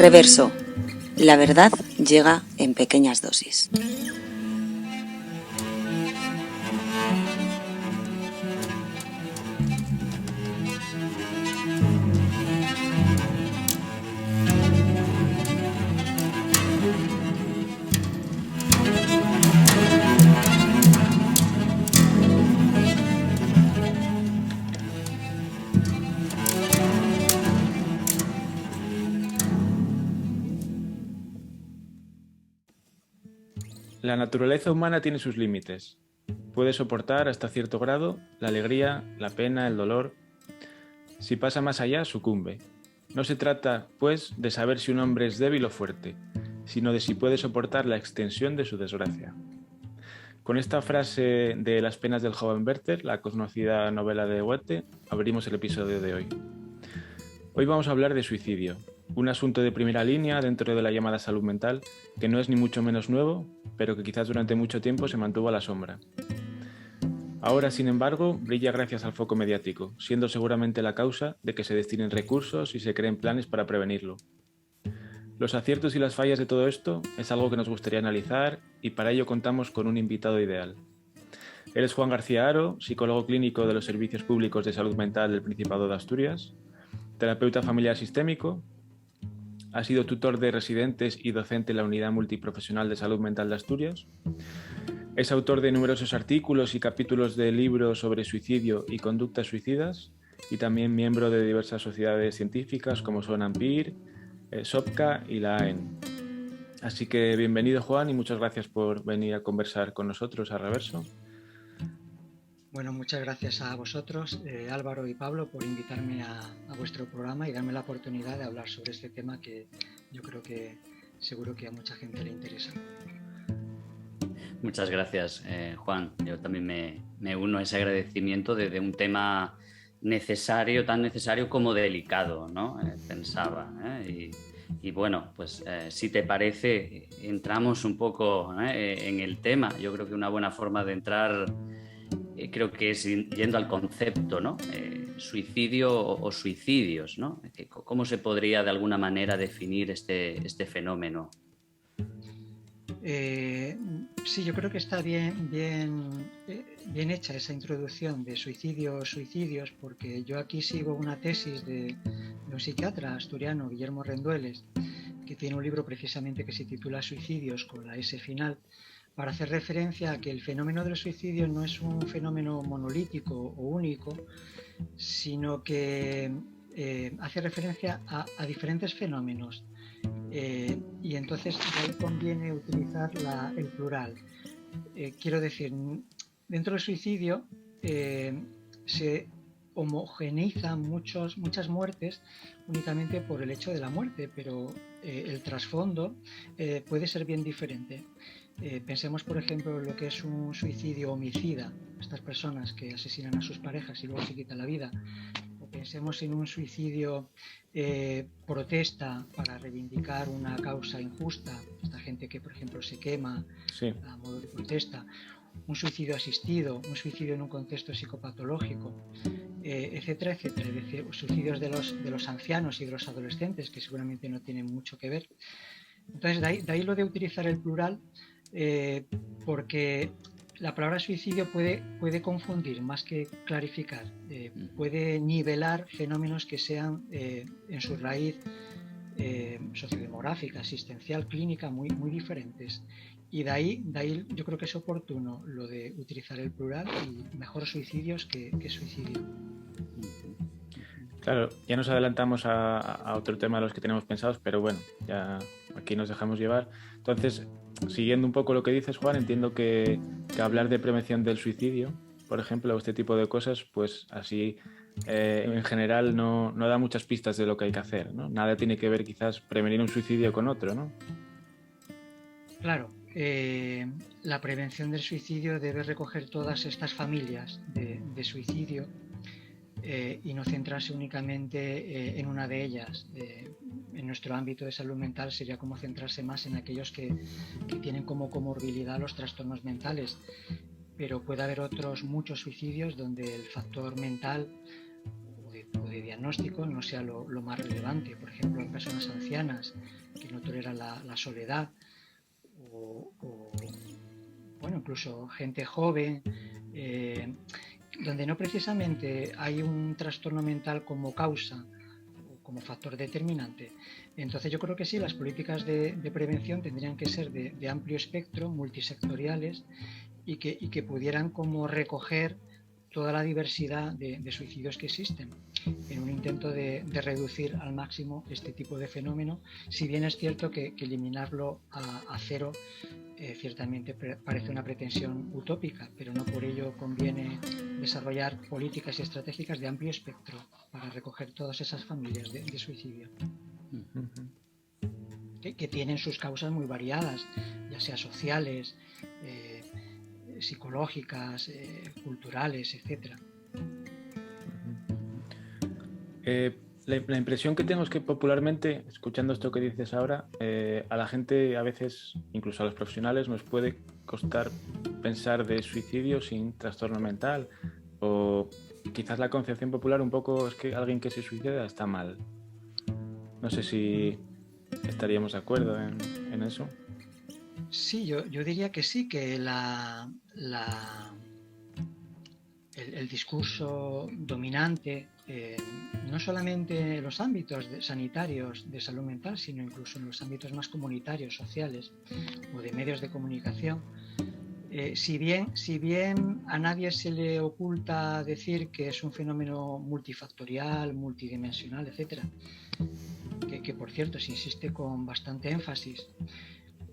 Reverso. La verdad llega en pequeñas dosis. La naturaleza humana tiene sus límites. Puede soportar hasta cierto grado la alegría, la pena, el dolor. Si pasa más allá, sucumbe. No se trata, pues, de saber si un hombre es débil o fuerte, sino de si puede soportar la extensión de su desgracia. Con esta frase de Las penas del joven Werther, la conocida novela de Goethe, abrimos el episodio de hoy. Hoy vamos a hablar de suicidio, un asunto de primera línea dentro de la llamada salud mental, que no es ni mucho menos nuevo, pero que quizás durante mucho tiempo se mantuvo a la sombra. Ahora, sin embargo, brilla gracias al foco mediático, siendo seguramente la causa de que se destinen recursos y se creen planes para prevenirlo. Los aciertos y las fallas de todo esto es algo que nos gustaría analizar y para ello contamos con un invitado ideal. Él es Juan García Haro, psicólogo clínico de los Servicios Públicos de Salud Mental del Principado de Asturias, terapeuta familiar sistémico. Ha sido tutor de residentes y docente en la Unidad Multiprofesional de Salud Mental de Asturias. Es autor de numerosos artículos y capítulos de libros sobre suicidio y conductas suicidas y también miembro de diversas sociedades científicas como son AMPIR, SOPCA y la AEN. Así que bienvenido, Juan, y muchas gracias por venir a conversar con nosotros a Reverso. Bueno, muchas gracias a vosotros, Álvaro y Pablo, por invitarme a vuestro programa y darme la oportunidad de hablar sobre este tema que yo creo que seguro que a mucha gente le interesa. Muchas gracias, Juan. Yo también me uno a ese agradecimiento de un tema necesario, tan necesario como delicado, ¿no? Pensaba. Y bueno, pues si te parece, entramos un poco en el tema. Yo creo que una buena forma de entrar creo que es yendo al concepto, ¿no? Suicidio o suicidios, ¿no? ¿Cómo se podría de alguna manera definir este fenómeno? Sí, yo creo que está bien hecha esa introducción de suicidios, porque yo aquí sigo una tesis de un psiquiatra asturiano, Guillermo Rendueles, que tiene un libro precisamente que se titula Suicidios con la S final, para hacer referencia a que el fenómeno del suicidio no es un fenómeno monolítico o único, sino que hace referencia a diferentes fenómenos. Y entonces ahí conviene utilizar el plural. Quiero decir, dentro del suicidio se homogeneizan muchas muertes únicamente por el hecho de la muerte, pero el trasfondo puede ser bien diferente. Pensemos, por ejemplo, en lo que es un suicidio homicida, estas personas que asesinan a sus parejas y luego se quitan la vida. O pensemos en un suicidio protesta para reivindicar una causa injusta, esta gente que, por ejemplo, se quema a modo de protesta. Un suicidio asistido, un suicidio en un contexto psicopatológico, etcétera, etcétera. Es decir, suicidios de los ancianos y de los adolescentes, que seguramente no tienen mucho que ver. Entonces, de ahí lo de utilizar el plural, porque la palabra suicidio puede confundir más que clarificar, puede nivelar fenómenos que sean en su raíz sociodemográfica, asistencial, clínica, muy diferentes. Y de ahí yo creo que es oportuno lo de utilizar el plural y mejor suicidios que suicidio. Claro, ya nos adelantamos a otro tema de los que tenemos pensados, pero bueno, ya aquí nos dejamos llevar. Entonces, siguiendo un poco lo que dices, Juan, entiendo que hablar de prevención del suicidio, por ejemplo, o este tipo de cosas, pues así en general no da muchas pistas de lo que hay que hacer, ¿no? Nada tiene que ver quizás prevenir un suicidio con otro, ¿no? Claro, la prevención del suicidio debe recoger todas estas familias de suicidio y no centrarse únicamente en una de ellas. En nuestro ámbito de salud mental sería como centrarse más en aquellos que tienen como comorbilidad los trastornos mentales, pero puede haber otros muchos suicidios donde el factor mental o de de diagnóstico no sea lo más relevante. Por ejemplo, en personas ancianas que no toleran la soledad o bueno, incluso gente joven, donde no precisamente hay un trastorno mental como causa o como factor determinante. Entonces yo creo que sí, las políticas de prevención tendrían que ser de amplio espectro, multisectoriales, y que pudieran como recoger toda la diversidad de suicidios que existen, en un intento de reducir al máximo este tipo de fenómeno, si bien es cierto que eliminarlo a cero ciertamente parece una pretensión utópica, pero no por ello conviene desarrollar políticas y estratégicas de amplio espectro para recoger todas esas familias de suicidio. Que tienen sus causas muy variadas, ya sea sociales, psicológicas, culturales, etcétera. La impresión que tengo es que popularmente, escuchando esto que dices ahora, a la gente a veces, incluso a los profesionales, nos puede costar pensar de suicidio sin trastorno mental, o quizás la concepción popular un poco es que alguien que se suicida está mal. No sé si estaríamos de acuerdo en eso. Sí, yo diría que sí, que el discurso dominante, no solamente en los ámbitos sanitarios de salud mental, sino incluso en los ámbitos más comunitarios, sociales o de medios de comunicación, si bien a nadie se le oculta decir que es un fenómeno multifactorial, multidimensional, etcétera, que por cierto se insiste con bastante énfasis,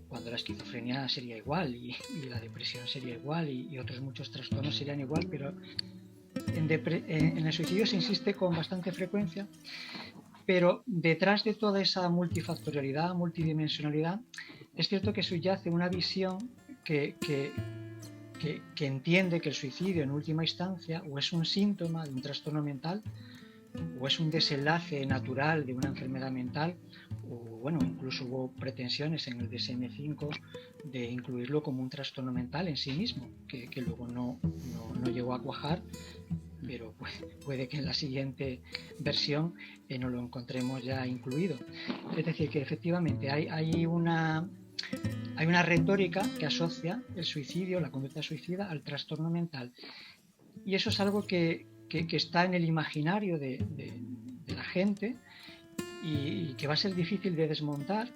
cuando la esquizofrenia sería igual y la depresión sería igual y otros muchos trastornos serían igual, pero en el suicidio se insiste con bastante frecuencia, pero detrás de toda esa multifactorialidad, multidimensionalidad, es cierto que subyace una visión que entiende que el suicidio en última instancia o es un síntoma de un trastorno mental o es un desenlace natural de una enfermedad mental, o bueno, incluso hubo pretensiones en el DSM-5 de incluirlo como un trastorno mental en sí mismo, que luego no llegó a cuajar, pero puede que en la siguiente versión no lo encontremos ya incluido. Es decir, que efectivamente hay una retórica que asocia el suicidio, la conducta suicida, al trastorno mental. Y eso es algo que está en el imaginario de la gente y que va a ser difícil de desmontar.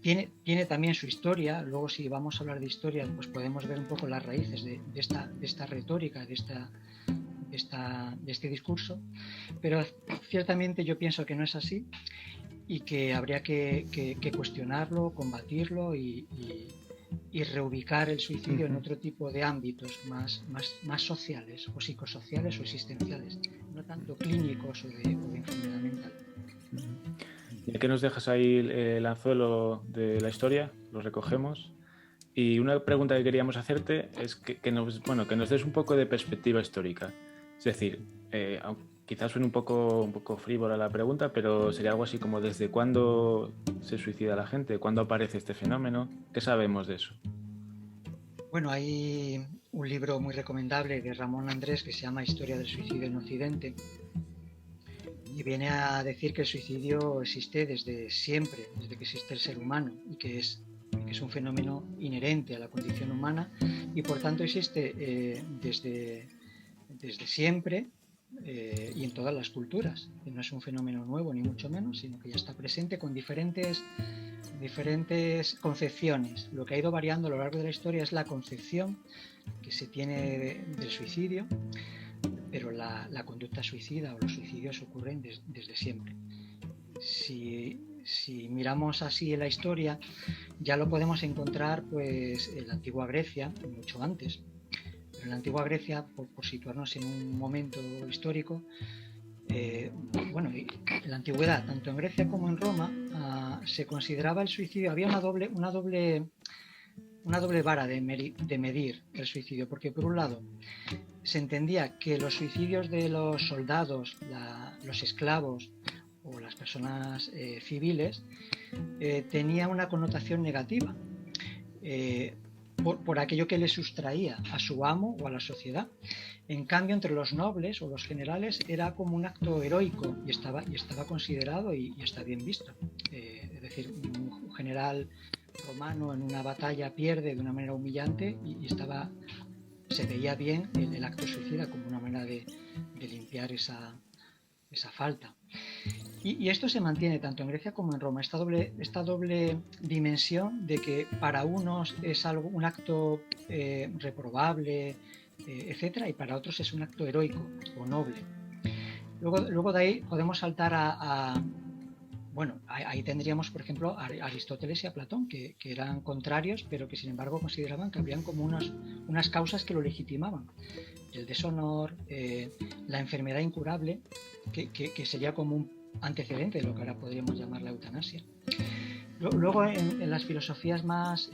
Tiene también su historia. Luego, si vamos a hablar de historia, pues podemos ver un poco las raíces de esta retórica, de este discurso. Pero ciertamente yo pienso que no es así y que habría que cuestionarlo, combatirlo y reubicar el suicidio en otro tipo de ámbitos más sociales o psicosociales o existenciales, no tanto clínicos o de enfermedad mental. Ya que nos dejas ahí el anzuelo de la historia, lo recogemos. Y una pregunta que queríamos hacerte es que nos des un poco de perspectiva histórica. Es decir, quizás suene un poco frívola la pregunta, pero sería algo así como ¿desde cuándo se suicida la gente? ¿Cuándo aparece este fenómeno? ¿Qué sabemos de eso? Bueno, hay un libro muy recomendable de Ramón Andrés que se llama Historia del suicidio en Occidente y viene a decir que el suicidio existe desde siempre, desde que existe el ser humano y que es un fenómeno inherente a la condición humana y por tanto existe desde siempre y en todas las culturas. No es un fenómeno nuevo ni mucho menos, sino que ya está presente con diferentes concepciones. Lo que ha ido variando a lo largo de la historia es la concepción que se tiene del suicidio, pero la conducta suicida o los suicidios ocurren desde siempre. Si miramos así en la historia, ya lo podemos encontrar pues en la antigua Grecia, mucho antes. Pero en la antigua Grecia, por situarnos en un momento histórico, en la antigüedad, tanto en Grecia como en Roma, se consideraba el suicidio, había una doble vara de medir el suicidio, porque por un lado se entendía que los suicidios de los soldados, los esclavos o las personas civiles tenía una connotación negativa por aquello que le sustraía a su amo o a la sociedad. En cambio, entre los nobles o los generales era como un acto heroico y estaba considerado y está bien visto. Es decir, un general romano en una batalla pierde de una manera humillante y se veía bien el acto suicida como una manera de limpiar esa falta. Y esto se mantiene tanto en Grecia como en Roma, esta doble dimensión de que para unos es un acto reprobable, etcétera, y para otros es un acto heroico o noble. Luego de ahí podemos saltar bueno, ahí tendríamos, por ejemplo, a Aristóteles y a Platón, que eran contrarios, pero que sin embargo consideraban que habrían como unas causas que lo legitimaban. El deshonor, la enfermedad incurable, que sería como un antecedente de lo que ahora podríamos llamar la eutanasia. Luego, en las filosofías más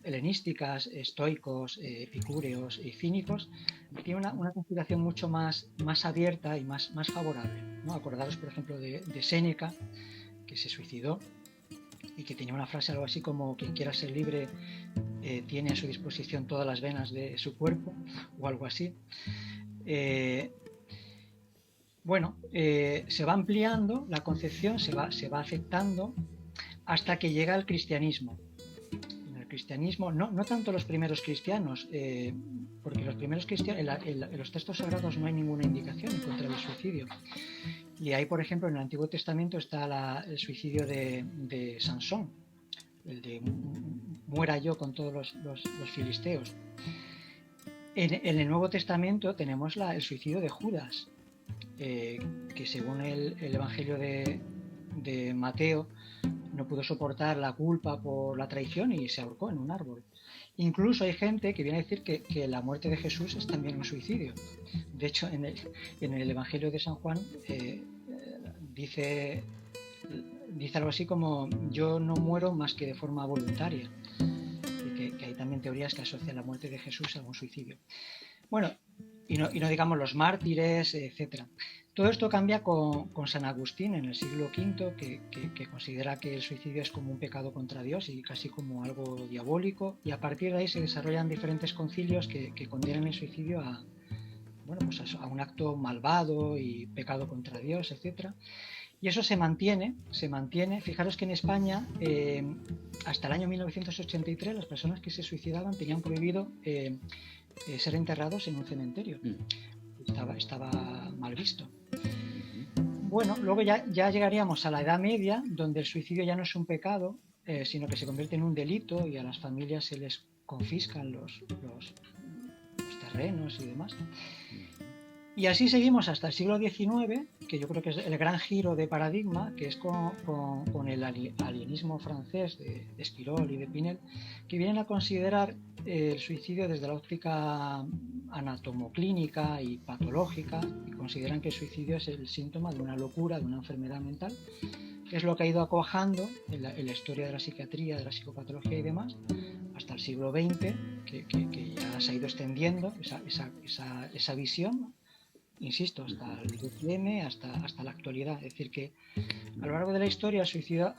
helenísticas, estoicos, epicúreos y cínicos, tiene una consideración mucho más abierta y más favorable, ¿no? Acordaros, por ejemplo, de Séneca, que se suicidó y que tenía una frase algo así como: quien quiera ser libre tiene a su disposición todas las venas de su cuerpo, o algo así. Se va ampliando la concepción, se va aceptando hasta que llega el cristianismo. En el cristianismo, no tanto los primeros cristianos, porque los primeros cristianos, en los textos sagrados no hay ninguna indicación en contra del suicidio. Y ahí, por ejemplo, en el Antiguo Testamento está el suicidio de Sansón, el de muera yo con todos los filisteos. En el Nuevo Testamento tenemos el suicidio de Judas, que según el Evangelio de Mateo no pudo soportar la culpa por la traición y se ahorcó en un árbol. Incluso hay gente que viene a decir que la muerte de Jesús es también un suicidio. De hecho, en el Evangelio de San Juan dice algo así como: yo no muero más que de forma voluntaria. Y que hay también teorías que asocian la muerte de Jesús a un suicidio. Bueno, y no digamos los mártires, etcétera. Todo esto cambia con San Agustín en el siglo V, que considera que el suicidio es como un pecado contra Dios y casi como algo diabólico, y a partir de ahí se desarrollan diferentes concilios que condenan el suicidio a un acto malvado y pecado contra Dios, etcétera. Y eso se mantiene. Fijaros que en España, hasta el año 1983, las personas que se suicidaban tenían prohibido ser enterrados en un cementerio. Estaba mal visto. Bueno, luego ya llegaríamos a la Edad Media, donde el suicidio ya no es un pecado, sino que se convierte en un delito y a las familias se les confiscan los terrenos y demás. Y así seguimos hasta el siglo XIX, que yo creo que es el gran giro de paradigma, que es con el alienismo francés de Esquirol y de Pinel, que vienen a considerar el suicidio desde la óptica anatomoclínica y patológica, y consideran que el suicidio es el síntoma de una locura, de una enfermedad mental, que es lo que ha ido acojando en la historia de la psiquiatría, de la psicopatología y demás, hasta el siglo XX, que ya se ha ido extendiendo esa visión, insisto, hasta el DSM, hasta la actualidad. Es decir, que a lo largo de la historia el suicidio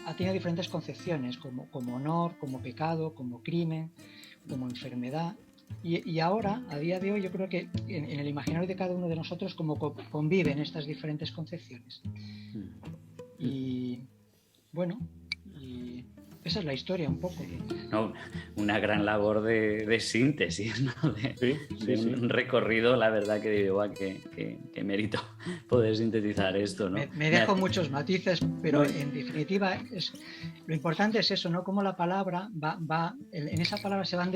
ha tenido diferentes concepciones, como honor, como pecado, como crimen, como enfermedad. Y ahora, a día de hoy, yo creo que en el imaginario de cada uno de nosotros como conviven estas diferentes concepciones. Y bueno, y esa es la historia un poco. No, una gran labor de síntesis, ¿no? Un recorrido, la verdad que digo, que mérito poder sintetizar esto, ¿no? Me dejo muchos matices, pero en definitiva lo importante es eso, ¿no? Cómo la palabra en esa palabra se van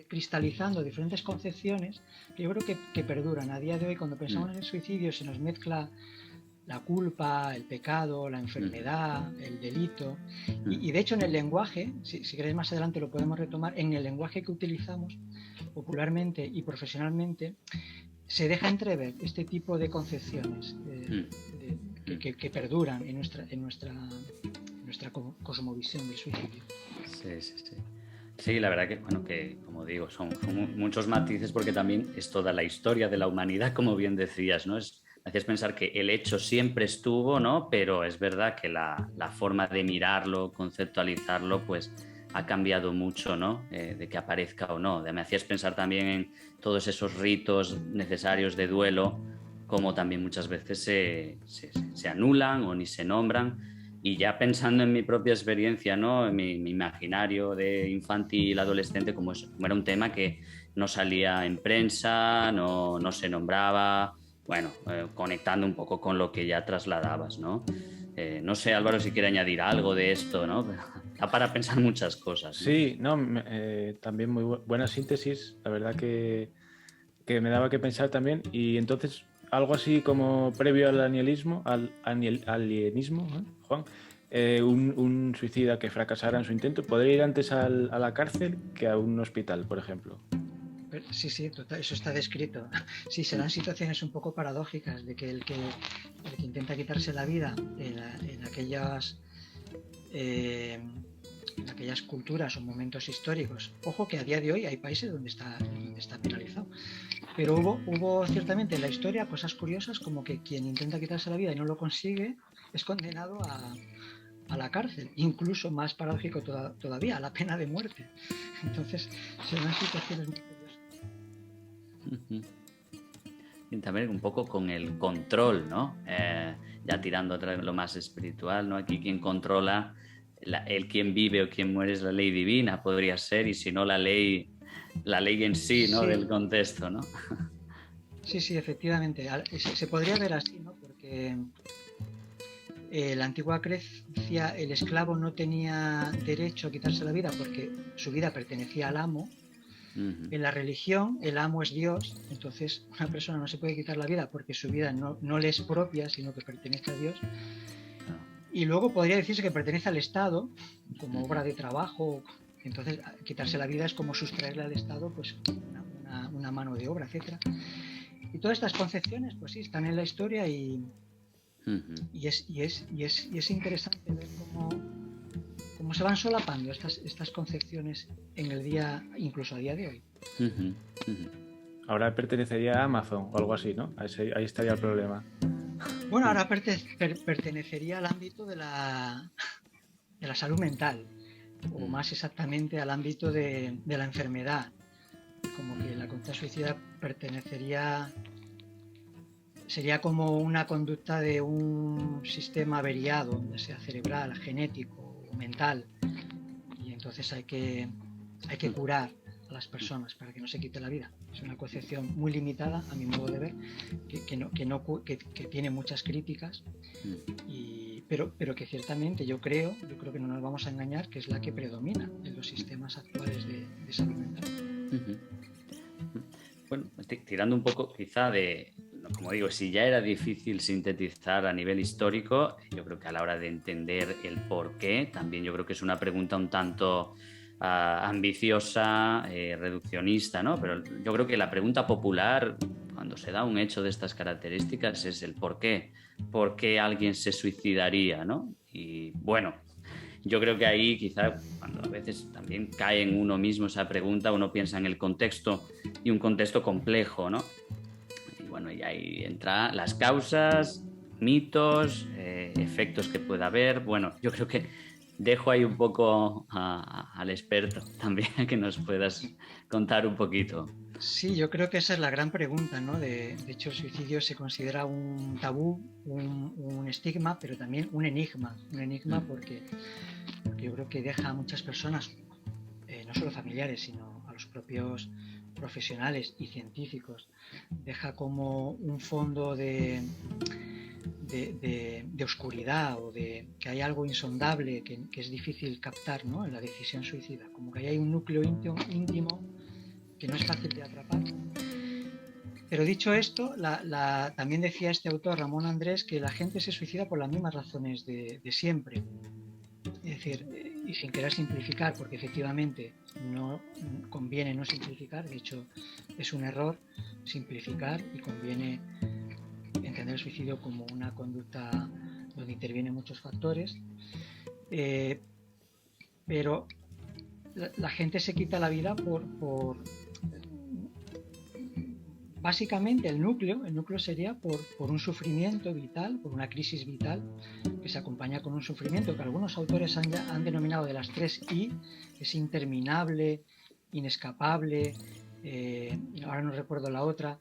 cristalizando diferentes concepciones que yo creo que perduran. A día de hoy, cuando pensamos en el suicidio, se nos mezcla la culpa, el pecado, la enfermedad, el delito. Y de hecho en el lenguaje, si queréis más adelante lo podemos retomar, en el lenguaje que utilizamos popularmente y profesionalmente, se deja entrever este tipo de concepciones que perduran en nuestra cosmovisión del suicidio. Sí. Sí, la verdad que como digo, son muchos matices, porque también es toda la historia de la humanidad, como bien decías, ¿no? Hacías pensar que el hecho siempre estuvo, ¿no? Pero es verdad que la forma de mirarlo, conceptualizarlo, pues ha cambiado mucho, ¿no? De que aparezca o no. Me hacías pensar también en todos esos ritos necesarios de duelo, como también muchas veces se anulan o ni se nombran. Y ya pensando en mi propia experiencia, ¿no? En mi imaginario de infantil, adolescente, como era un tema que no salía en prensa, no se nombraba, bueno, conectando un poco con lo que ya trasladabas, ¿no? No sé, Álvaro, si quiere añadir algo de esto, ¿no? Da para pensar muchas cosas, ¿no? Sí, no, también muy buena síntesis, la verdad que me daba que pensar también. Y entonces, algo así como previo al alienismo, alienismo, ¿eh, Juan? Un suicida que fracasara en su intento podría ir antes a la cárcel que a un hospital, por ejemplo. Sí, sí, total, eso está descrito. Sí, se dan situaciones un poco paradójicas de que el que intenta quitarse la vida en aquellas culturas o momentos históricos. Ojo que a día de hoy hay países donde está penalizado. Pero hubo ciertamente en la historia cosas curiosas como que quien intenta quitarse la vida y no lo consigue es condenado a la cárcel, incluso más paradójico todavía, a la pena de muerte. Entonces se dan situaciones muy curiosas. Y también un poco con el control, ¿no? Ya tirando otra vez lo más espiritual, ¿no? Aquí quien controla el quién vive o quién muere es la ley divina, podría ser, y si no la ley en sí, ¿no? Sí. Del contexto, ¿no? Sí, sí, efectivamente. Se podría ver así, ¿no? Porque en la antigua Grecia el esclavo no tenía derecho a quitarse la vida porque su vida pertenecía al amo. En la religión el amo es Dios, entonces una persona no se puede quitar la vida porque su vida no le es propia, sino que pertenece a Dios. Y luego podría decirse que pertenece al Estado como obra de trabajo. Entonces quitarse la vida es como sustraerle al Estado pues una mano de obra, etcétera. Y todas estas concepciones pues sí están en la historia y es interesante ver cómo se van solapando estas concepciones en el día, incluso a día de hoy. Ahora pertenecería a Amazon o algo así, ¿no? Ahí estaría el problema. Bueno, ahora pertenecería al ámbito de la salud mental, o más exactamente al ámbito de la enfermedad. Como que la conducta suicida sería como una conducta de un sistema averiado, ya sea cerebral, genético o mental. Y entonces hay que curar a las personas para que no se quite la vida. Es una concepción muy limitada, a mi modo de ver, que tiene muchas críticas, pero que ciertamente yo creo que no nos vamos a engañar, que es la que predomina en los sistemas actuales de salud mental. Bueno, tirando un poco quizá como digo, si ya era difícil sintetizar a nivel histórico, yo creo que a la hora de entender el por qué, también yo creo que es una pregunta un tanto ambiciosa, reduccionista, ¿no? Pero yo creo que la pregunta popular, cuando se da un hecho de estas características, es el por qué. ¿Por qué alguien se suicidaría, ¿no? Y bueno, yo creo que ahí quizá cuando a veces también cae en uno mismo esa pregunta, uno piensa en el contexto y un contexto complejo, ¿no? Y bueno, y ahí entran las causas, mitos, efectos que pueda haber. Bueno, yo creo que dejo ahí un poco al experto también que nos puedas contar un poquito. Sí, yo creo que esa es la gran pregunta, ¿no? De hecho, el suicidio se considera un tabú, un estigma, pero también un enigma porque yo creo que deja a muchas personas, no solo familiares, sino a los propios profesionales y científicos, deja como un fondo de oscuridad o de que hay algo insondable que es difícil captar, ¿no? En la decisión suicida, como que hay un núcleo íntimo que no es fácil de atrapar. Pero dicho esto, también decía este autor, Ramón Andrés, que la gente se suicida por las mismas razones de siempre. Es decir, y sin querer simplificar, porque efectivamente no conviene no simplificar, de hecho es un error simplificar y conviene entender el suicidio como una conducta donde intervienen muchos factores, pero la gente se quita la vida básicamente el núcleo sería por un sufrimiento vital, por una crisis vital que se acompaña con un sufrimiento que algunos autores han denominado de las 3 I, que es interminable, inescapable, ahora no recuerdo la otra,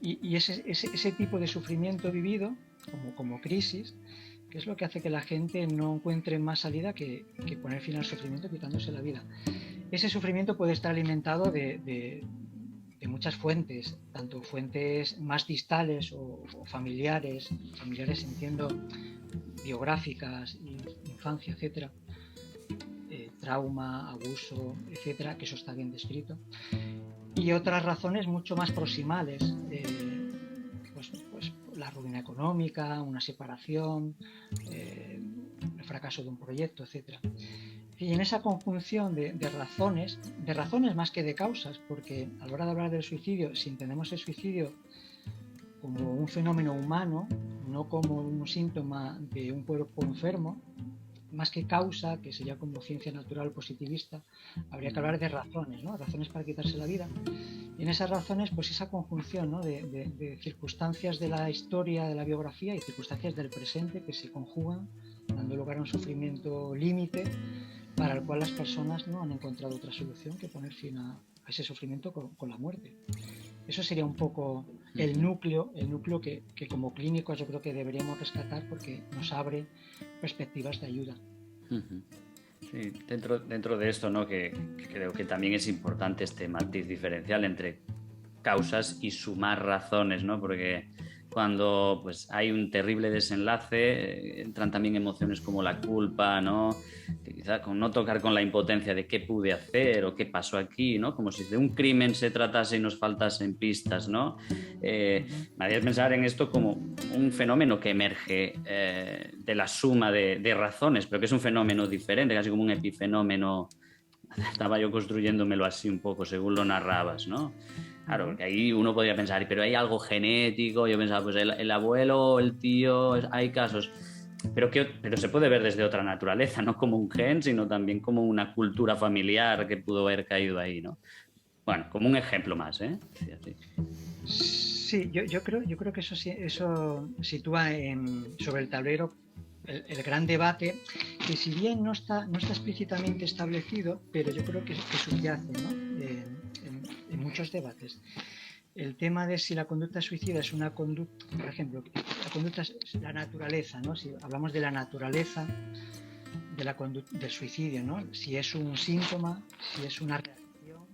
y ese tipo de sufrimiento vivido como crisis, que es lo que hace que la gente no encuentre más salida que poner fin al sufrimiento quitándose la vida. Ese sufrimiento puede estar alimentado de muchas fuentes, tanto fuentes más distales o familiares entiendo, biográficas, infancia, etcétera, trauma, abuso, etcétera, que eso está bien descrito, y otras razones mucho más proximales, pues la ruina económica, una separación, el fracaso de un proyecto, etcétera. Y en esa conjunción de razones más que de causas, porque a la hora de hablar del suicidio, si entendemos el suicidio como un fenómeno humano, no como un síntoma de un cuerpo enfermo, más que causa, que sería como ciencia natural positivista, habría que hablar de razones, ¿no? Razones para quitarse la vida. Y en esas razones, pues esa conjunción, ¿no? de circunstancias de la historia, de la biografía y circunstancias del presente que se conjugan, dando lugar a un sufrimiento límite para el cual las personas no han encontrado otra solución que poner fin a ese sufrimiento con la muerte. Eso sería un poco el núcleo que como clínicos yo creo que deberíamos rescatar porque nos abre perspectivas de ayuda. Sí, dentro de esto, ¿no? que creo que también es importante este matiz diferencial entre causas y sumar razones, ¿no? Porque cuando pues hay un terrible desenlace entran también emociones como la culpa, ¿no? Que quizá con no tocar con la impotencia de qué pude hacer o qué pasó aquí, ¿no? Como si de un crimen se tratase y nos faltasen pistas, ¿no? Me haría pensar en esto como un fenómeno que emerge de la suma de razones, pero que es un fenómeno diferente, casi como un epifenómeno. Estaba yo construyéndomelo así un poco según lo narrabas, ¿no? Claro, porque ahí uno podría pensar, pero hay algo genético. Yo pensaba, pues el abuelo, el tío, hay casos, pero se puede ver desde otra naturaleza, no como un gen, sino también como una cultura familiar que pudo haber caído ahí, ¿no? Bueno, como un ejemplo más, ¿eh? Sí, yo creo que eso sitúa sobre el tablero el gran debate, que si bien no está explícitamente establecido, pero yo creo que subyace, ¿no? En muchos debates. El tema de si la conducta suicida es una conducta, por ejemplo, la conducta es la naturaleza, ¿no? Si hablamos de la naturaleza del suicidio, ¿no? Si es un síntoma, si es una reacción,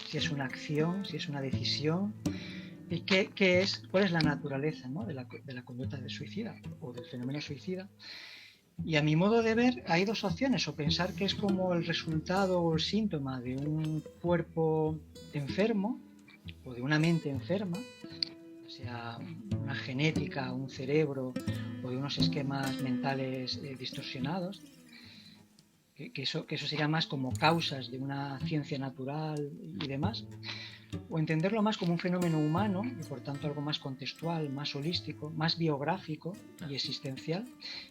si es una acción, si es una decisión. ¿Cuál es la naturaleza, ¿no? de la conducta del suicida o del fenómeno suicida? Y a mi modo de ver hay dos opciones, o pensar que es como el resultado o el síntoma de un cuerpo enfermo o de una mente enferma, o sea, una genética, un cerebro o de unos esquemas mentales distorsionados, que eso sería más como causas de una ciencia natural y demás. O entenderlo más como un fenómeno humano y por tanto algo más contextual, más holístico, más biográfico y existencial.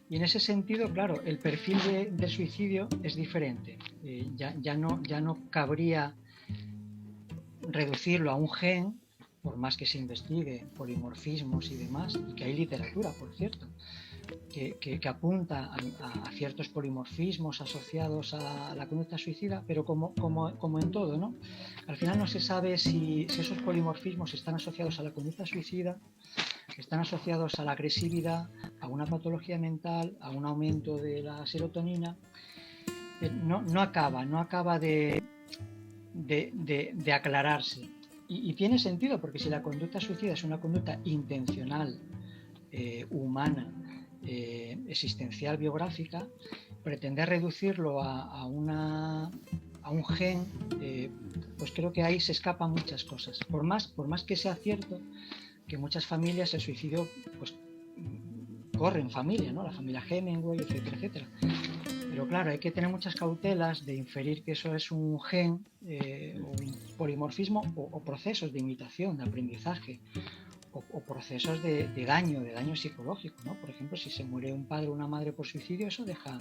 Y en ese sentido, claro, el perfil del suicidio es diferente. Ya no cabría reducirlo a un gen, por más que se investigue polimorfismos y demás, y que hay literatura, por cierto, que apunta a ciertos polimorfismos asociados a la conducta suicida, pero como en todo, ¿no? Al final no se sabe si esos polimorfismos están asociados a la conducta suicida, están asociados a la agresividad, a una patología mental, a un aumento de la serotonina. No acaba de aclararse. Y tiene sentido, porque si la conducta suicida es una conducta intencional, humana, existencial, biográfica, pretender reducirlo a un gen, pues creo que ahí se escapan muchas cosas. Por más que sea cierto que en muchas familias el suicidio pues corre en familia, ¿no? La familia Hemingway, etcétera, etcétera. Pero claro, hay que tener muchas cautelas de inferir que eso es un gen, un polimorfismo o procesos de imitación, de aprendizaje, o procesos de daño psicológico, ¿no? Por ejemplo, si se muere un padre o una madre por suicidio, eso deja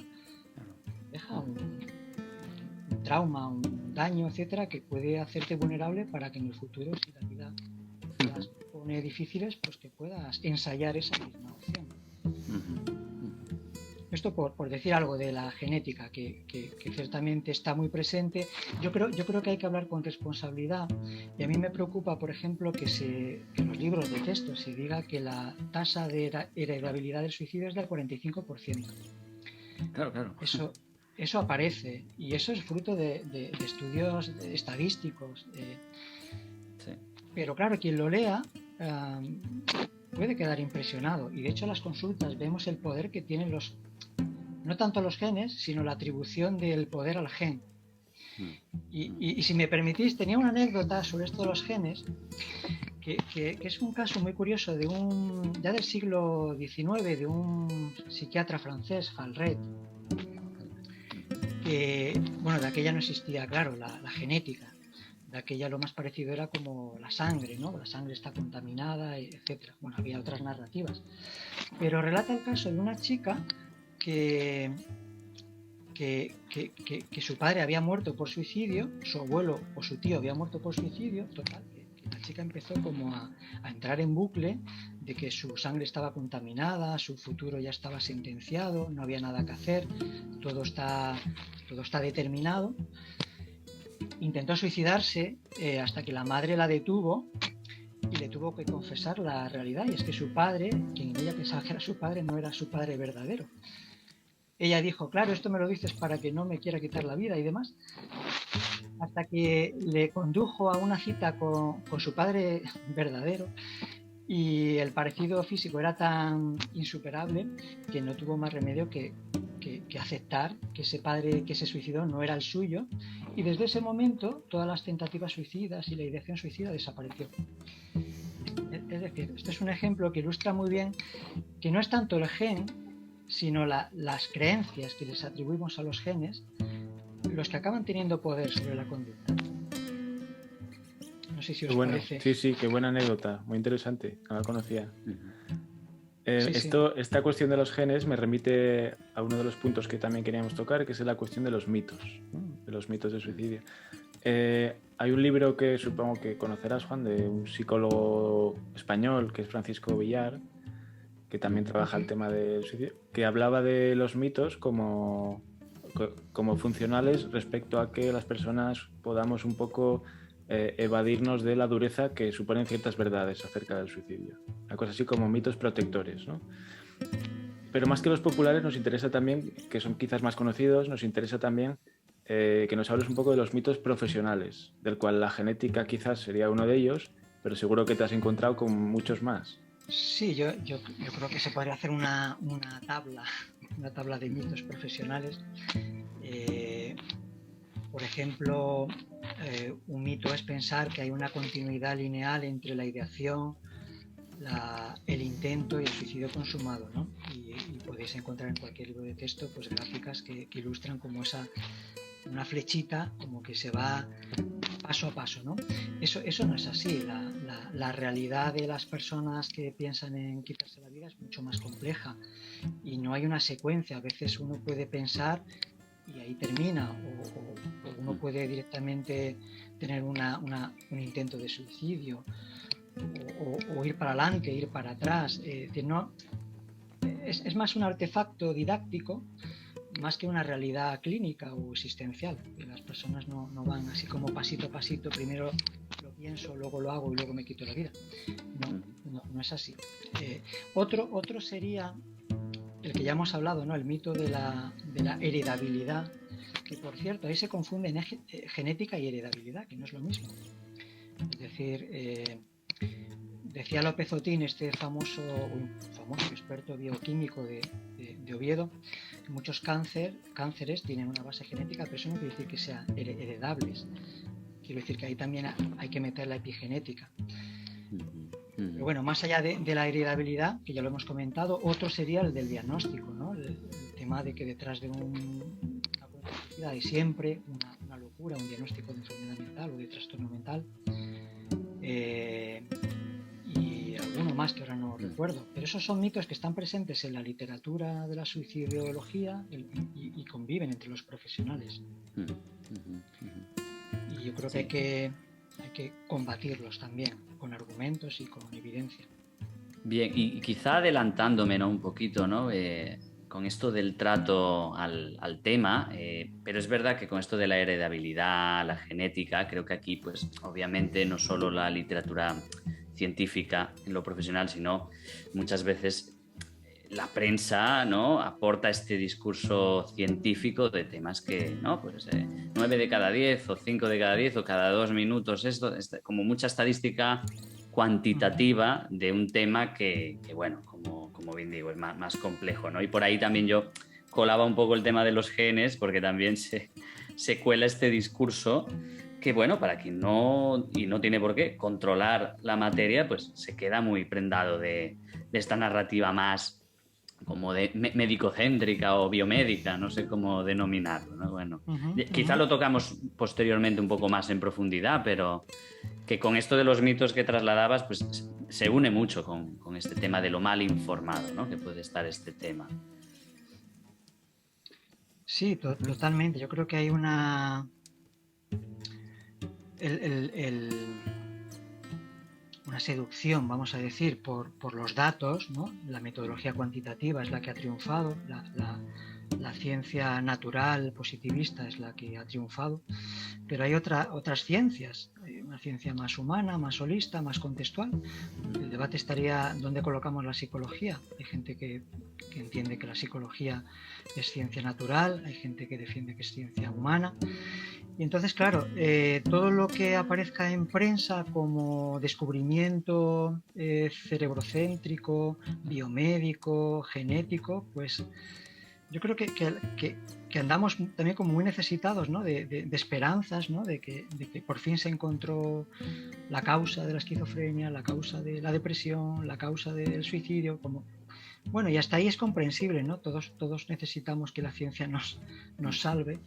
un un trauma, un daño, etcétera, que puede hacerte vulnerable para que en el futuro, si la vida te las pone difíciles, pues que puedas ensayar esa misma opción. Esto por decir algo de la genética, que ciertamente está muy presente. Yo creo que hay que hablar con responsabilidad, y a mí me preocupa, por ejemplo, que en los libros de texto se diga que la tasa de heredabilidad del suicidio es del 45%. Claro. Eso aparece, y eso es fruto de estudios estadísticos. Sí. Pero claro, quien lo lea puede quedar impresionado, y de hecho en las consultas vemos el poder que tienen no tanto los genes, sino la atribución del poder al gen. Y si me permitís, tenía una anécdota sobre esto de los genes, que es un caso muy curioso ya del siglo XIX, de un psiquiatra francés, Falret, que, bueno, de aquella no existía, claro, la genética. De aquella lo más parecido era como la sangre, ¿no? La sangre está contaminada, etcétera. Bueno, había otras narrativas. Pero relata el caso de una chica que su padre había muerto por suicidio, su abuelo o su tío había muerto por suicidio, total, que la chica empezó como a entrar en bucle de que su sangre estaba contaminada, su futuro ya estaba sentenciado, no había nada que hacer, todo está determinado. Intentó suicidarse hasta que la madre la detuvo y le tuvo que confesar la realidad, y es que su padre, quien ella pensaba que era su padre, no era su padre verdadero. Ella dijo, claro, esto me lo dices para que no me quiera quitar la vida y demás, hasta que le condujo a una cita con su padre verdadero, y el parecido físico era tan insuperable que no tuvo más remedio que aceptar que ese padre que se suicidó no era el suyo, y desde ese momento todas las tentativas suicidas y la ideación suicida desapareció. Es decir, este es un ejemplo que ilustra muy bien que no es tanto el gen, sino las creencias que les atribuimos a los genes los que acaban teniendo poder sobre la conducta. No sé si os parece. Sí, qué buena anécdota, muy interesante, no la conocía. Sí. Esta cuestión de los genes me remite a uno de los puntos que también queríamos tocar, que es la cuestión de los mitos, ¿no? De los mitos de suicidio. Hay un libro que supongo que conocerás, Juan, de un psicólogo español que es Francisco Villar, que también trabaja el tema del suicidio, que hablaba de los mitos como funcionales respecto a que las personas podamos un poco evadirnos de la dureza que suponen ciertas verdades acerca del suicidio. Una cosa así como mitos protectores, ¿no? Pero más que los populares nos interesa también, que son quizás más conocidos, nos interesa también que nos hables un poco de los mitos profesionales, del cual la genética quizás sería uno de ellos, pero seguro que te has encontrado con muchos más. Sí, yo creo que se podría hacer una tabla de mitos profesionales. Por ejemplo, un mito es pensar que hay una continuidad lineal entre la ideación, el intento y el suicidio consumado, ¿no? Y podéis encontrar en cualquier libro de texto pues gráficas que ilustran como una flechita, como que se va paso a paso, ¿no? Eso no es así. La realidad de las personas que piensan en quitarse la vida es mucho más compleja y no hay una secuencia. A veces uno puede pensar y ahí termina, o uno puede directamente tener un intento de suicidio, o ir para adelante, ir para atrás. Es más un artefacto didáctico más que una realidad clínica o existencial. Las personas no van así como pasito a pasito, primero lo pienso, luego lo hago y luego me quito la vida. No es así. Otro sería el que ya hemos hablado, ¿no? El mito de la heredabilidad, que por cierto ahí se confunden genética y heredabilidad, que no es lo mismo. Es decir, decía López Otín, este famoso experto bioquímico de Oviedo, que muchos cánceres tienen una base genética, pero eso no quiere decir que sean heredables. Quiero decir que ahí también hay que meter la epigenética. Pero bueno, más allá de la heredabilidad, que ya lo hemos comentado, otro sería el del diagnóstico, ¿no? El tema de que detrás de una complejidad hay siempre una locura, un diagnóstico de enfermedad mental o de trastorno mental. Y alguno más que ahora no recuerdo. Pero esos son mitos que están presentes en la literatura de la suicidología y conviven entre los profesionales. Y yo creo que hay que combatirlos también con argumentos y con evidencia. Bien, y quizá adelantándome, ¿no? Un poquito, ¿no? Con esto del trato al tema, pero es verdad que con esto de la heredabilidad, la genética, creo que aquí, pues, obviamente, no solo la literatura científica en lo profesional, sino muchas veces la prensa, ¿no? Aporta este discurso científico de temas que, ¿no? Pues 9 de cada 10 o 5 de cada 10 o cada 2 minutos, esto, como mucha estadística cuantitativa de un tema que bueno, como bien digo, es más complejo, ¿no? Y por ahí también yo colaba un poco el tema de los genes, porque también se cuela este discurso que, bueno, para quien no, y no tiene por qué, controlar la materia, pues se queda muy prendado de esta narrativa más como de medicocéntrica o biomédica, no sé cómo denominarlo, ¿no? Bueno, quizá lo tocamos posteriormente un poco más en profundidad, pero que con esto de los mitos que trasladabas, pues se une mucho con este tema de lo mal informado, ¿no? Que puede estar este tema. Sí, totalmente. Yo creo que hay una... una seducción, vamos a decir, por los datos, ¿no? La metodología cuantitativa es la que ha triunfado, la ciencia natural positivista es la que ha triunfado, pero hay otras ciencias, una ciencia más humana, más holista, más contextual. El debate estaría dónde colocamos la psicología. Hay gente que entiende que la psicología es ciencia natural, hay gente que defiende que es ciencia humana. Y entonces, claro, todo lo que aparezca en prensa como descubrimiento cerebrocéntrico, biomédico, genético, pues yo creo que andamos también como muy necesitados, ¿no? de esperanzas, ¿no? de que por fin se encontró la causa de la esquizofrenia, la causa de la depresión, la causa del suicidio, como... Bueno, y hasta ahí es comprensible, ¿no? Todos necesitamos que la ciencia nos salve.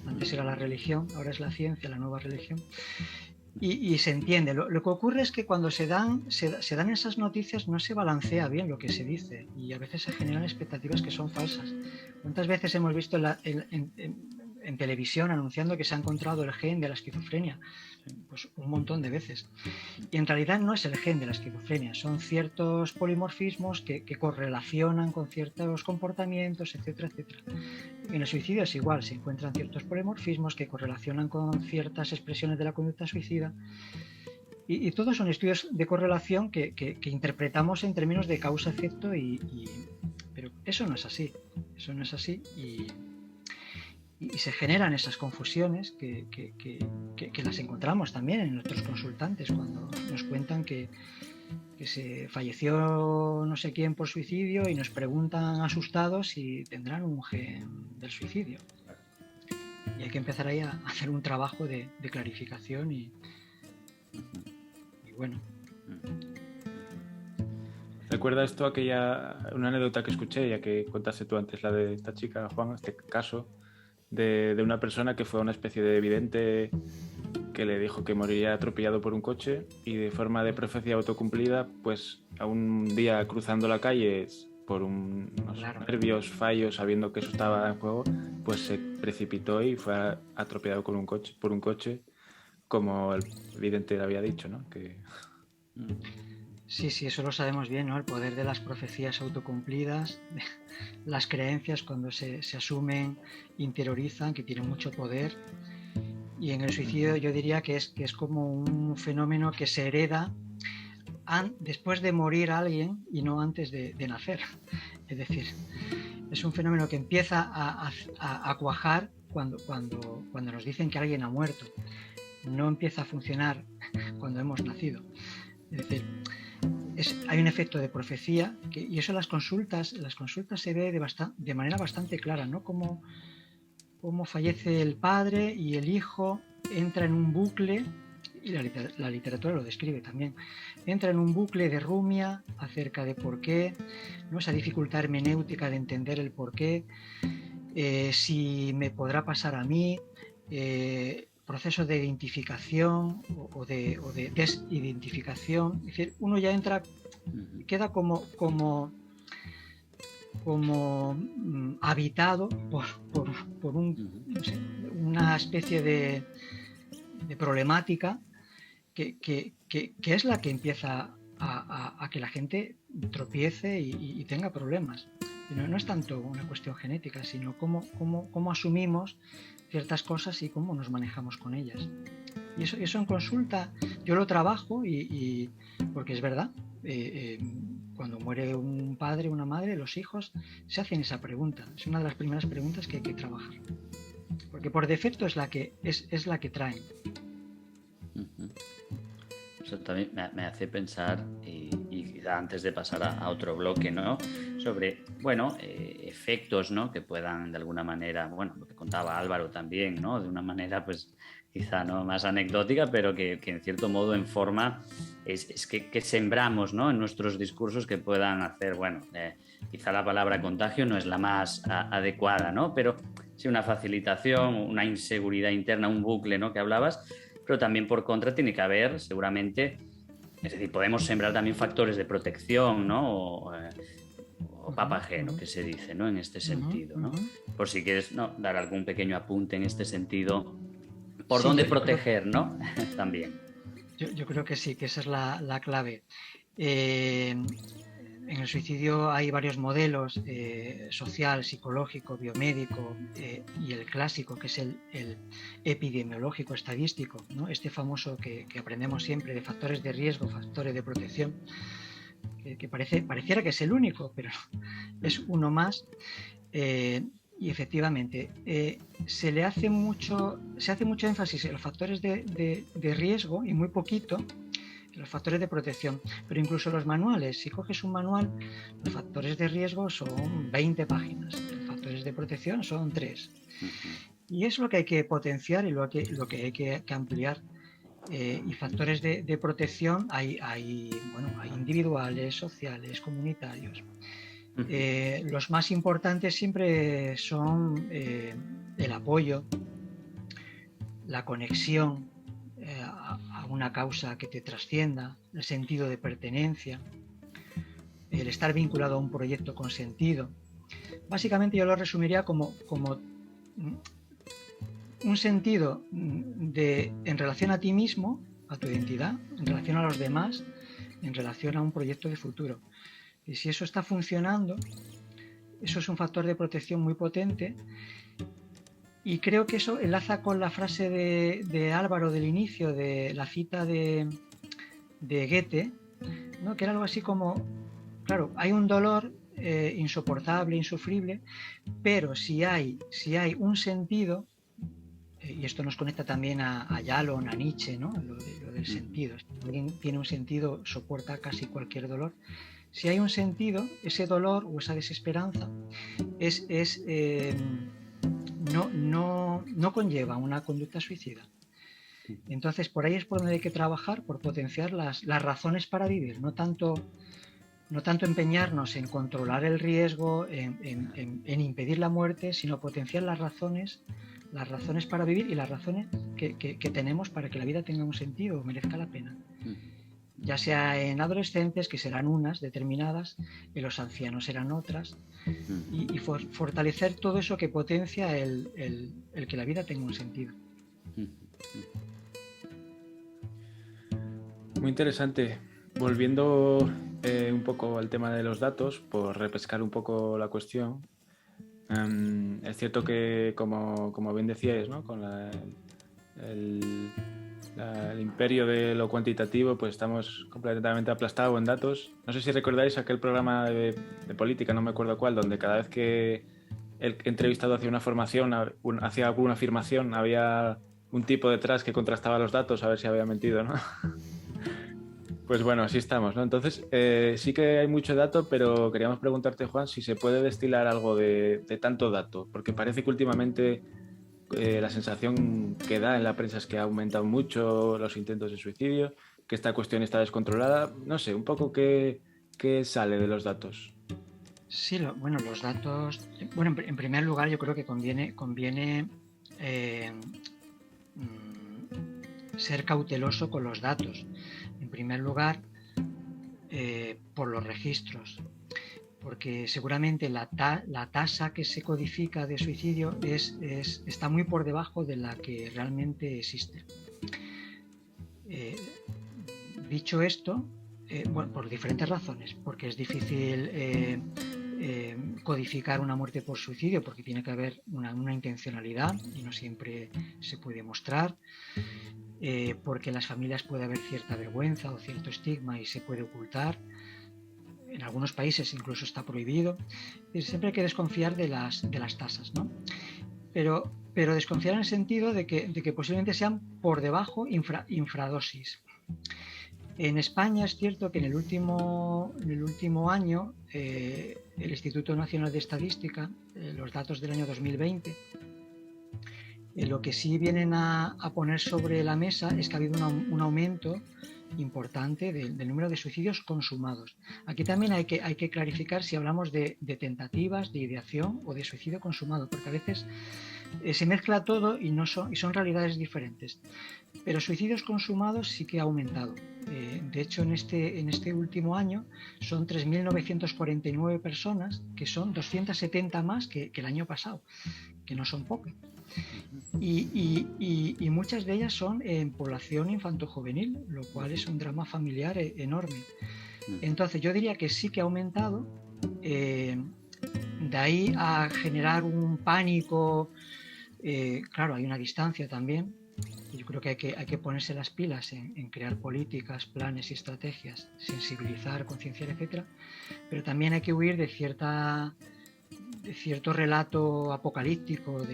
Antes era la religión, ahora es la ciencia, la nueva religión. Y se entiende. Lo que ocurre es que cuando se dan esas noticias no se balancea bien lo que se dice y a veces se generan expectativas que son falsas. ¿Cuántas veces hemos visto en televisión anunciando que se ha encontrado el gen de la esquizofrenia? Pues un montón de veces. Y en realidad no es el gen de la esquizofrenia, son ciertos polimorfismos que correlacionan con ciertos comportamientos, etcétera, etcétera. En el suicidio es igual, se encuentran ciertos polimorfismos que correlacionan con ciertas expresiones de la conducta suicida. Y todos son estudios de correlación que interpretamos en términos de causa-efecto, pero eso no es así. Eso no es así y se generan esas confusiones que las encontramos también en nuestros consultantes cuando nos cuentan que se falleció no sé quién por suicidio y nos preguntan asustados si tendrán un gen del suicidio. Y hay que empezar ahí a hacer un trabajo de clarificación y bueno. Recuerda esto una anécdota que escuché, ya que contaste tú antes la de esta chica, Juan, este caso de una persona que fue una especie de vidente que le dijo que moriría atropellado por un coche y de forma de profecía autocumplida, pues a un día cruzando la calle por unos nervios, fallos, sabiendo que eso estaba en juego, pues se precipitó y fue atropellado por un coche, como el vidente le había dicho, ¿no? Sí, eso lo sabemos bien, ¿no? El poder de las profecías autocumplidas, las creencias cuando se asumen, interiorizan, que tienen mucho poder. Y en el suicidio yo diría que es como un fenómeno que se hereda después de morir alguien y no antes de nacer. Es decir, es un fenómeno que empieza a cuajar cuando nos dicen que alguien ha muerto. No empieza a funcionar cuando hemos nacido. Es decir, hay un efecto de profecía y eso en las consultas se ve de manera bastante clara, ¿no? Como fallece el padre y el hijo entra en un bucle, y la literatura lo describe también, entra en un bucle de rumia acerca de por qué, ¿no? Esa dificultad hermenéutica de entender el por qué, si me podrá pasar a mí, procesos de identificación o de desidentificación. Es decir, uno ya entra, queda como habitado por no sé, una especie de problemática que es la que empieza a que la gente tropiece y tenga problemas. No es tanto una cuestión genética, sino cómo asumimos ciertas cosas y cómo nos manejamos con ellas. Y eso en consulta yo lo trabajo porque es verdad, cuando muere un padre o una madre, los hijos se hacen esa pregunta. Es una de las primeras preguntas que hay que trabajar. Porque por defecto es la que traen. Eso también me hace pensar, y quizá antes de pasar a otro bloque, ¿no? Sobre, bueno, efectos, ¿no? Que puedan de alguna manera, bueno, lo que contaba Álvaro también, ¿no? De una manera, pues, quizá no más anecdótica, pero que en cierto modo en forma es que sembramos, ¿no? En nuestros discursos que puedan hacer, bueno, quizá la palabra contagio no es la más adecuada, ¿no? Pero sí una facilitación, una inseguridad interna, un bucle, ¿no? Que hablabas. Pero también por contra tiene que haber seguramente, es decir, podemos sembrar también factores de protección, ¿no? O papageno, que se dice, ¿no? En este sentido, ¿no? Por si quieres, ¿no? Dar algún pequeño apunte en este sentido, por dónde proteger, ¿no? También. Yo creo que sí, que esa es la clave. En el suicidio hay varios modelos, social, psicológico, biomédico, y el clásico, que es el epidemiológico, estadístico, ¿no? Este famoso que aprendemos siempre de factores de riesgo, factores de protección, que pareciera que es el único, pero es uno más. Y efectivamente, se hace mucho énfasis en los factores de riesgo y muy poquito los factores de protección, pero incluso los manuales, si coges un manual, los factores de riesgo son 20 páginas, los factores de protección son 3. Y es lo que hay que potenciar y lo que hay que ampliar. Y factores de protección hay individuales, sociales, comunitarios. Los más importantes siempre son el apoyo, la conexión a una causa que te trascienda, el sentido de pertenencia, el estar vinculado a un proyecto con sentido. Básicamente yo lo resumiría como un sentido en relación a ti mismo, a tu identidad, en relación a los demás, en relación a un proyecto de futuro. Y si eso está funcionando, eso es un factor de protección muy potente. Y creo que eso enlaza con la frase de Álvaro del inicio, de la cita de Goethe, ¿no? Que era algo así como, claro, hay un dolor insoportable, insufrible, pero si hay un sentido, y esto nos conecta también a Jalón, a Nietzsche, ¿no? Lo del sentido. Si alguien tiene un sentido, soporta casi cualquier dolor. Si hay un sentido, ese dolor o esa desesperanza no conlleva una conducta suicida. Entonces, por ahí es por donde hay que trabajar, por potenciar las razones para vivir, no tanto empeñarnos en controlar el riesgo, en impedir la muerte, sino potenciar las razones para vivir y las razones que tenemos para que la vida tenga un sentido o merezca la pena. Ya sea en adolescentes, que serán unas determinadas, en los ancianos serán otras, y fortalecer todo eso que potencia el que la vida tenga un sentido. Muy interesante. Volviendo un poco al tema de los datos, por repescar un poco la cuestión, es cierto que, como bien decíais, ¿no? Con el imperio de lo cuantitativo, pues estamos completamente aplastados en datos. No sé si recordáis aquel programa de política, no me acuerdo cuál, donde cada vez que el entrevistado hacía una formación, hacía alguna afirmación, había un tipo detrás que contrastaba los datos a ver si había mentido, ¿no? Pues bueno, así estamos, ¿no? Entonces, sí que hay mucho dato, pero queríamos preguntarte, Juan, si se puede destilar algo de tanto dato, porque parece que últimamente la sensación que da en la prensa es que ha aumentado mucho los intentos de suicidio, que esta cuestión está descontrolada. No sé, un poco qué sale de los datos. Sí, los datos... Bueno, en primer lugar yo creo que conviene ser cauteloso con los datos. En primer lugar, por los registros, porque seguramente la tasa que se codifica de suicidio está muy por debajo de la que realmente existe. Dicho esto, bueno, por diferentes razones, porque es difícil codificar una muerte por suicidio, porque tiene que haber una intencionalidad y no siempre se puede mostrar, porque en las familias puede haber cierta vergüenza o cierto estigma y se puede ocultar. En algunos países incluso está prohibido. Siempre hay que desconfiar de las tasas, ¿no? Pero desconfiar en el sentido de que posiblemente sean por debajo, infradosis. En España es cierto que en el último año el Instituto Nacional de Estadística, los datos del año 2020, lo que sí vienen a poner sobre la mesa es que ha habido un aumento importante del número de suicidios consumados. Aquí también hay que clarificar si hablamos de tentativas, de ideación o de suicidio consumado, porque a veces se mezcla todo y son realidades diferentes. Pero suicidios consumados sí que ha aumentado. De hecho, en este último año son 3.949 personas, que son 270 más que el año pasado, que no son pocas. Y muchas de ellas son en población infantojuvenil, lo cual es un drama familiar enorme. Entonces yo diría que sí que ha aumentado. De ahí a generar un pánico, claro, hay una distancia también. Yo creo que hay que ponerse las pilas en crear políticas, planes y estrategias, sensibilizar, concienciar, etcétera. Pero también hay que huir de cierto relato apocalíptico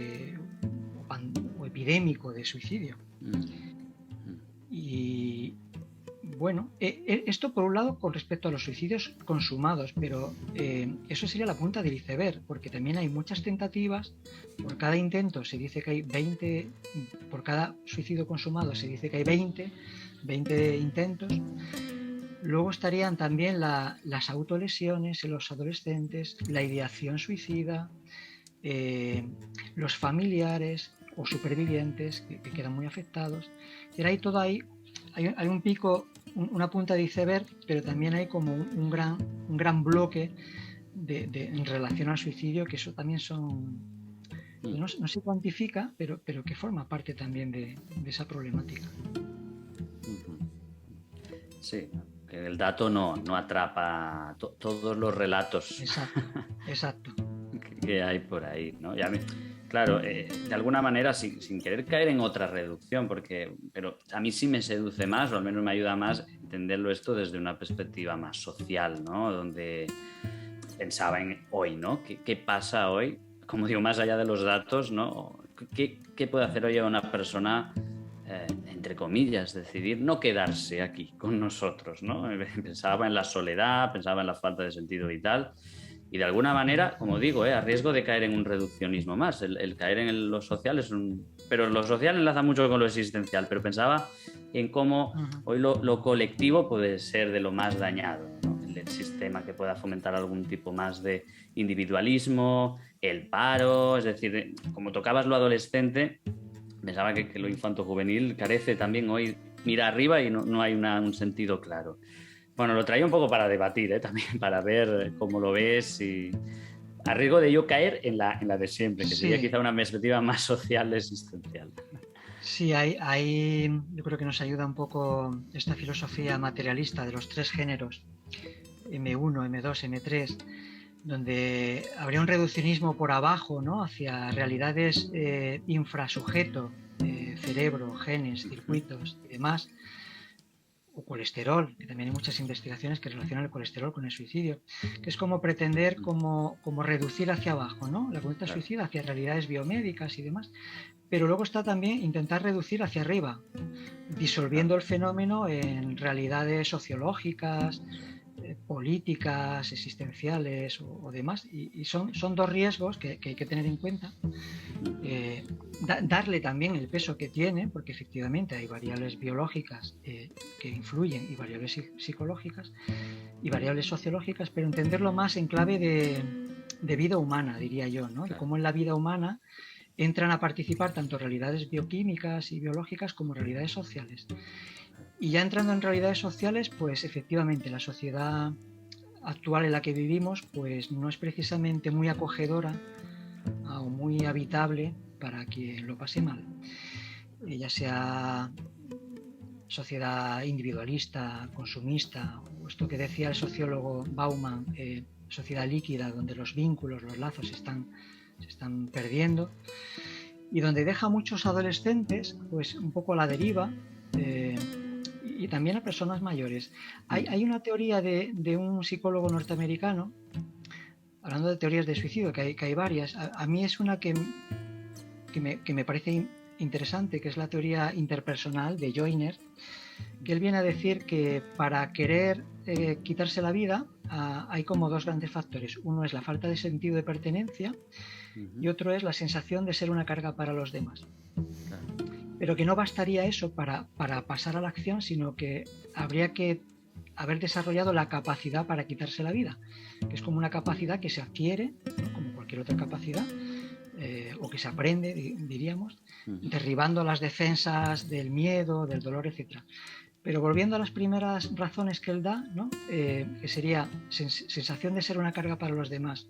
o epidémico de suicidio. Y bueno, esto por un lado con respecto a los suicidios consumados, pero eso sería la punta del iceberg, porque también hay muchas tentativas. Por cada intento se dice que hay 20, por cada suicidio consumado se dice que hay 20 intentos. Luego estarían también las autolesiones en los adolescentes, la ideación suicida, los familiares o supervivientes que quedan muy afectados. Y ahí todo hay un pico, una punta de iceberg, pero también hay como un gran bloque en relación al suicidio, que eso también no se cuantifica, pero que forma parte también de esa problemática. Sí, que el dato no atrapa todos los relatos. Exacto. que hay por ahí, ¿no? Claro, de alguna manera, sin querer caer en otra reducción, pero a mí sí me seduce más, o al menos me ayuda más entenderlo esto desde una perspectiva más social, ¿no? Donde pensaba en hoy, ¿no? ¿Qué pasa hoy? Como digo, más allá de los datos, ¿no? ¿Qué puede hacer hoy a una persona, entre comillas, decidir no quedarse aquí con nosotros, ¿no? Pensaba en la soledad, pensaba en la falta de sentido vital. Y de alguna manera, como digo, a riesgo de caer en un reduccionismo más, el caer en lo social pero lo social enlaza mucho con lo existencial, pero pensaba en cómo hoy lo colectivo puede ser de lo más dañado, ¿no? El sistema que pueda fomentar algún tipo más de individualismo, el paro, es decir, como tocabas lo adolescente, pensaba que lo infanto-juvenil carece también hoy, mira arriba y no hay un sentido claro. Bueno, lo traía un poco para debatir, también para ver cómo lo ves y a riesgo de yo caer en la de siempre, que sería quizá una perspectiva más social, existencial. Sí, yo creo que nos ayuda un poco esta filosofía materialista de los tres géneros, M1, M2, M3, donde habría un reduccionismo por abajo, ¿no? Hacia realidades infrasujeto, cerebro, genes, circuitos y demás, o colesterol, que también hay muchas investigaciones que relacionan el colesterol con el suicidio, que es como pretender como reducir hacia abajo, ¿no? La conducta suicida hacia realidades biomédicas y demás. Pero luego está también intentar reducir hacia arriba, disolviendo el fenómeno en realidades sociológicas, políticas, existenciales o demás. Y son dos riesgos que hay que tener en cuenta. Darle también el peso que tiene, porque efectivamente hay variables biológicas que influyen y variables psicológicas y variables sociológicas, pero entenderlo más en clave de vida humana, diría yo, ¿no? Y cómo en la vida humana entran a participar tanto realidades bioquímicas y biológicas como realidades sociales. Y ya entrando en realidades sociales, pues efectivamente la sociedad actual en la que vivimos pues no es precisamente muy acogedora o muy habitable para quien lo pase mal, ya sea sociedad individualista, consumista, o esto que decía el sociólogo Bauman, sociedad líquida, donde los vínculos, los lazos se están perdiendo y donde deja a muchos adolescentes pues un poco a la deriva, y también a personas mayores. Hay una teoría de un psicólogo norteamericano, hablando de teorías de suicidio, que hay varias. A mí es una que me parece interesante, que es la teoría interpersonal de Joyner, que él viene a decir que para querer quitarse la vida hay como dos grandes factores. Uno es la falta de sentido de pertenencia y otro es la sensación de ser una carga para los demás. Pero que no bastaría eso para pasar a la acción, sino que habría que haber desarrollado la capacidad para quitarse la vida, que es como una capacidad que se adquiere, ¿no? Como cualquier otra capacidad, o que se aprende, diríamos, derribando las defensas del miedo, del dolor, etc. Pero volviendo a las primeras razones que él da, ¿no? Que sería sensación de ser una carga para los demás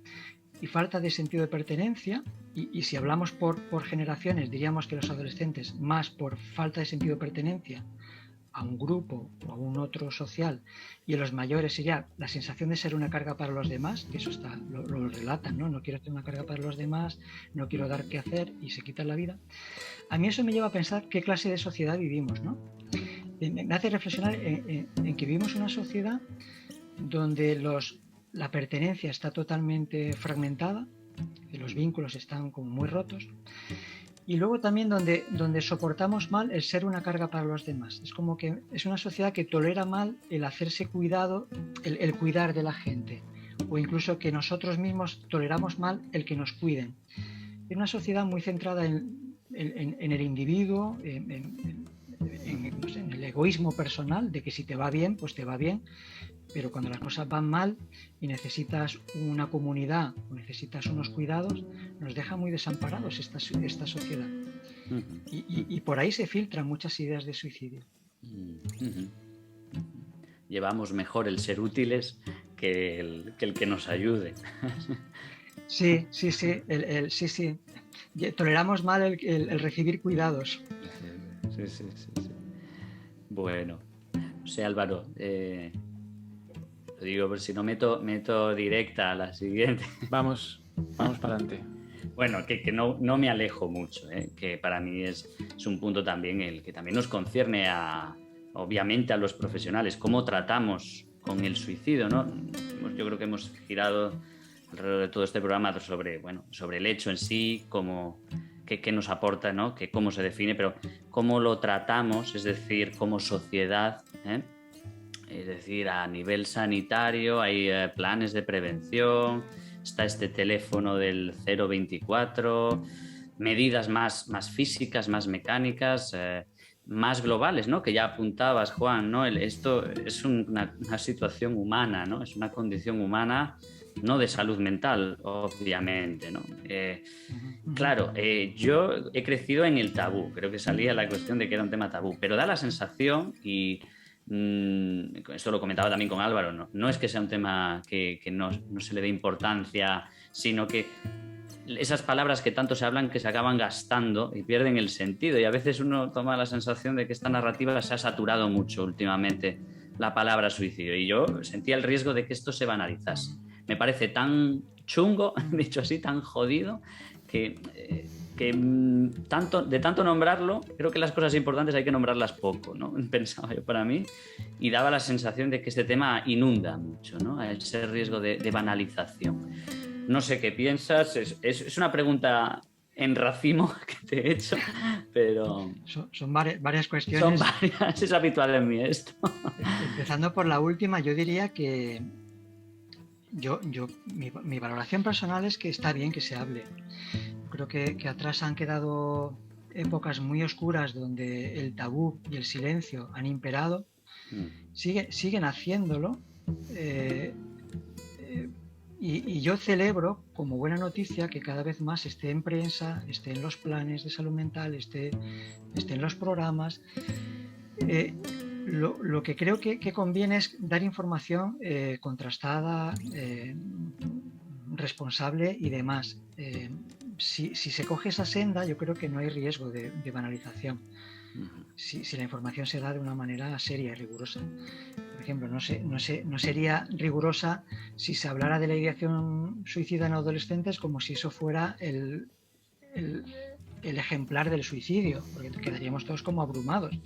y falta de sentido de pertenencia, y si hablamos por generaciones, diríamos que los adolescentes más por falta de sentido de pertenencia a un grupo o a un otro social, y en los mayores sería la sensación de ser una carga para los demás, que eso lo relatan, ¿no? No quiero ser una carga para los demás, no quiero dar qué hacer, y se quitan la vida. A mí eso me lleva a pensar qué clase de sociedad vivimos, ¿no? Me hace reflexionar en que vivimos una sociedad donde la pertenencia está totalmente fragmentada, que los vínculos están como muy rotos, y luego también donde soportamos mal el ser una carga para los demás. Es como que es una sociedad que tolera mal el hacerse cuidado, el cuidar de la gente, o incluso que nosotros mismos toleramos mal el que nos cuiden. Es una sociedad muy centrada en el individuo, en el egoísmo personal, de que si te va bien, pues te va bien, pero cuando las cosas van mal y necesitas una comunidad o necesitas unos cuidados, nos deja muy desamparados esta sociedad. Y por ahí se filtran muchas ideas de suicidio. Llevamos mejor el ser útiles que el que nos ayude. Sí. Toleramos mal el recibir cuidados. Sí. Bueno, no sé, Álvaro, lo digo por si no meto directa a la siguiente. Vamos para adelante. Bueno, que no me alejo mucho, que para mí es un punto también el que también nos concierne obviamente a los profesionales, cómo tratamos con el suicidio, ¿no? Yo creo que hemos girado alrededor de todo este programa sobre el hecho en sí, qué nos aporta, ¿no? Que cómo se define, pero cómo lo tratamos, es decir, como sociedad, Es decir, a nivel sanitario hay planes de prevención, está este teléfono del 024, medidas más físicas, más mecánicas, más globales, ¿no? Que ya apuntabas, Juan, ¿no? Esto es una situación humana, ¿no? Es una condición humana, no de salud mental, obviamente, ¿no? Claro, yo he crecido en el tabú, creo que salía la cuestión de que era un tema tabú, pero da la sensación, y esto lo comentaba también con Álvaro, no es que sea un tema que no se le dé importancia, sino que esas palabras que tanto se hablan que se acaban gastando y pierden el sentido, y a veces uno toma la sensación de que esta narrativa se ha saturado mucho últimamente, la palabra suicidio, y yo sentía el riesgo de que esto se banalizase. Me parece tan chungo, dicho así, tan jodido, que de tanto nombrarlo, creo que las cosas importantes hay que nombrarlas poco, ¿no? Pensaba yo para mí, y daba la sensación de que este tema inunda mucho, ¿no? Ese riesgo de banalización. No sé qué piensas, es una pregunta en racimo que te he hecho, pero... Son varias cuestiones. Son varias, es habitual en mí esto. Empezando por la última, yo diría que mi valoración personal es que está bien que se hable. Creo que atrás han quedado épocas muy oscuras donde el tabú y el silencio han imperado. Siguen haciéndolo, Y yo celebro como buena noticia que cada vez más esté en prensa, esté en los planes de salud mental, esté en los programas. Lo que creo que conviene es dar información contrastada, responsable y demás. Si se coge esa senda, yo creo que no hay riesgo de banalización. Si la información se da de una manera seria y rigurosa. Por ejemplo, no sería rigurosa si se hablara de la ideación suicida en adolescentes como si eso fuera el ejemplar del suicidio, porque quedaríamos todos como abrumados.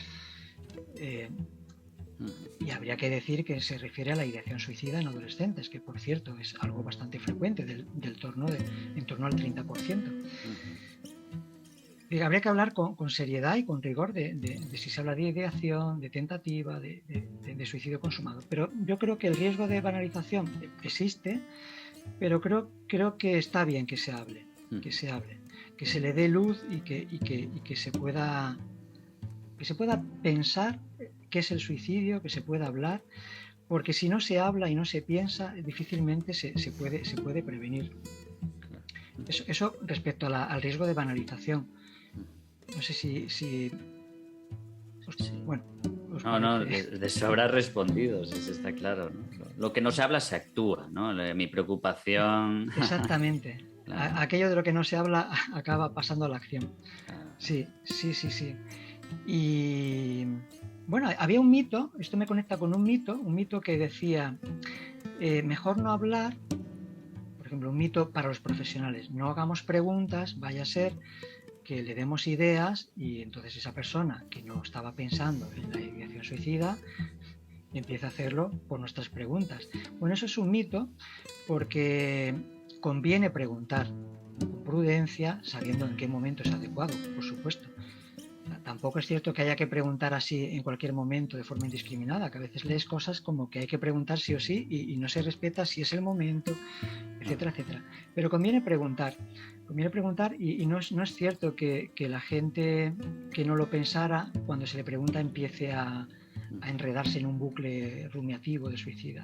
Y habría que decir que se refiere a la ideación suicida en adolescentes, que por cierto es algo bastante frecuente, en torno al 30%. Habría que hablar con seriedad y con rigor de si se habla de ideación, de tentativa, de suicidio consumado. Pero yo creo que el riesgo de banalización existe, pero creo que está bien que se hable, que se le dé luz y que se pueda pensar qué es el suicidio, que se pueda hablar, porque si no se habla y no se piensa, difícilmente se puede prevenir. Eso respecto al riesgo de banalización. No sé si bueno. No, de sobra respondido, eso está claro, ¿no? Lo que no se habla se actúa, ¿no? Mi preocupación... Exactamente. Claro. Aquello de lo que no se habla acaba pasando a la acción. Claro. Sí. Y bueno, había un mito, esto me conecta con un mito que decía, mejor no hablar, por ejemplo, un mito para los profesionales, no hagamos preguntas, vaya a ser que le demos ideas y entonces esa persona que no estaba pensando en la ideación suicida empieza a hacerlo por nuestras preguntas. Bueno, eso es un mito porque conviene preguntar con prudencia, sabiendo en qué momento es adecuado, por supuesto. Tampoco es cierto que haya que preguntar así en cualquier momento de forma indiscriminada, que a veces lees cosas como que hay que preguntar sí o sí y no se respeta si es el momento, etcétera, etcétera. Pero conviene preguntar y no es cierto que la gente que no lo pensara, cuando se le pregunta, empiece a enredarse en un bucle rumiativo de suicidio.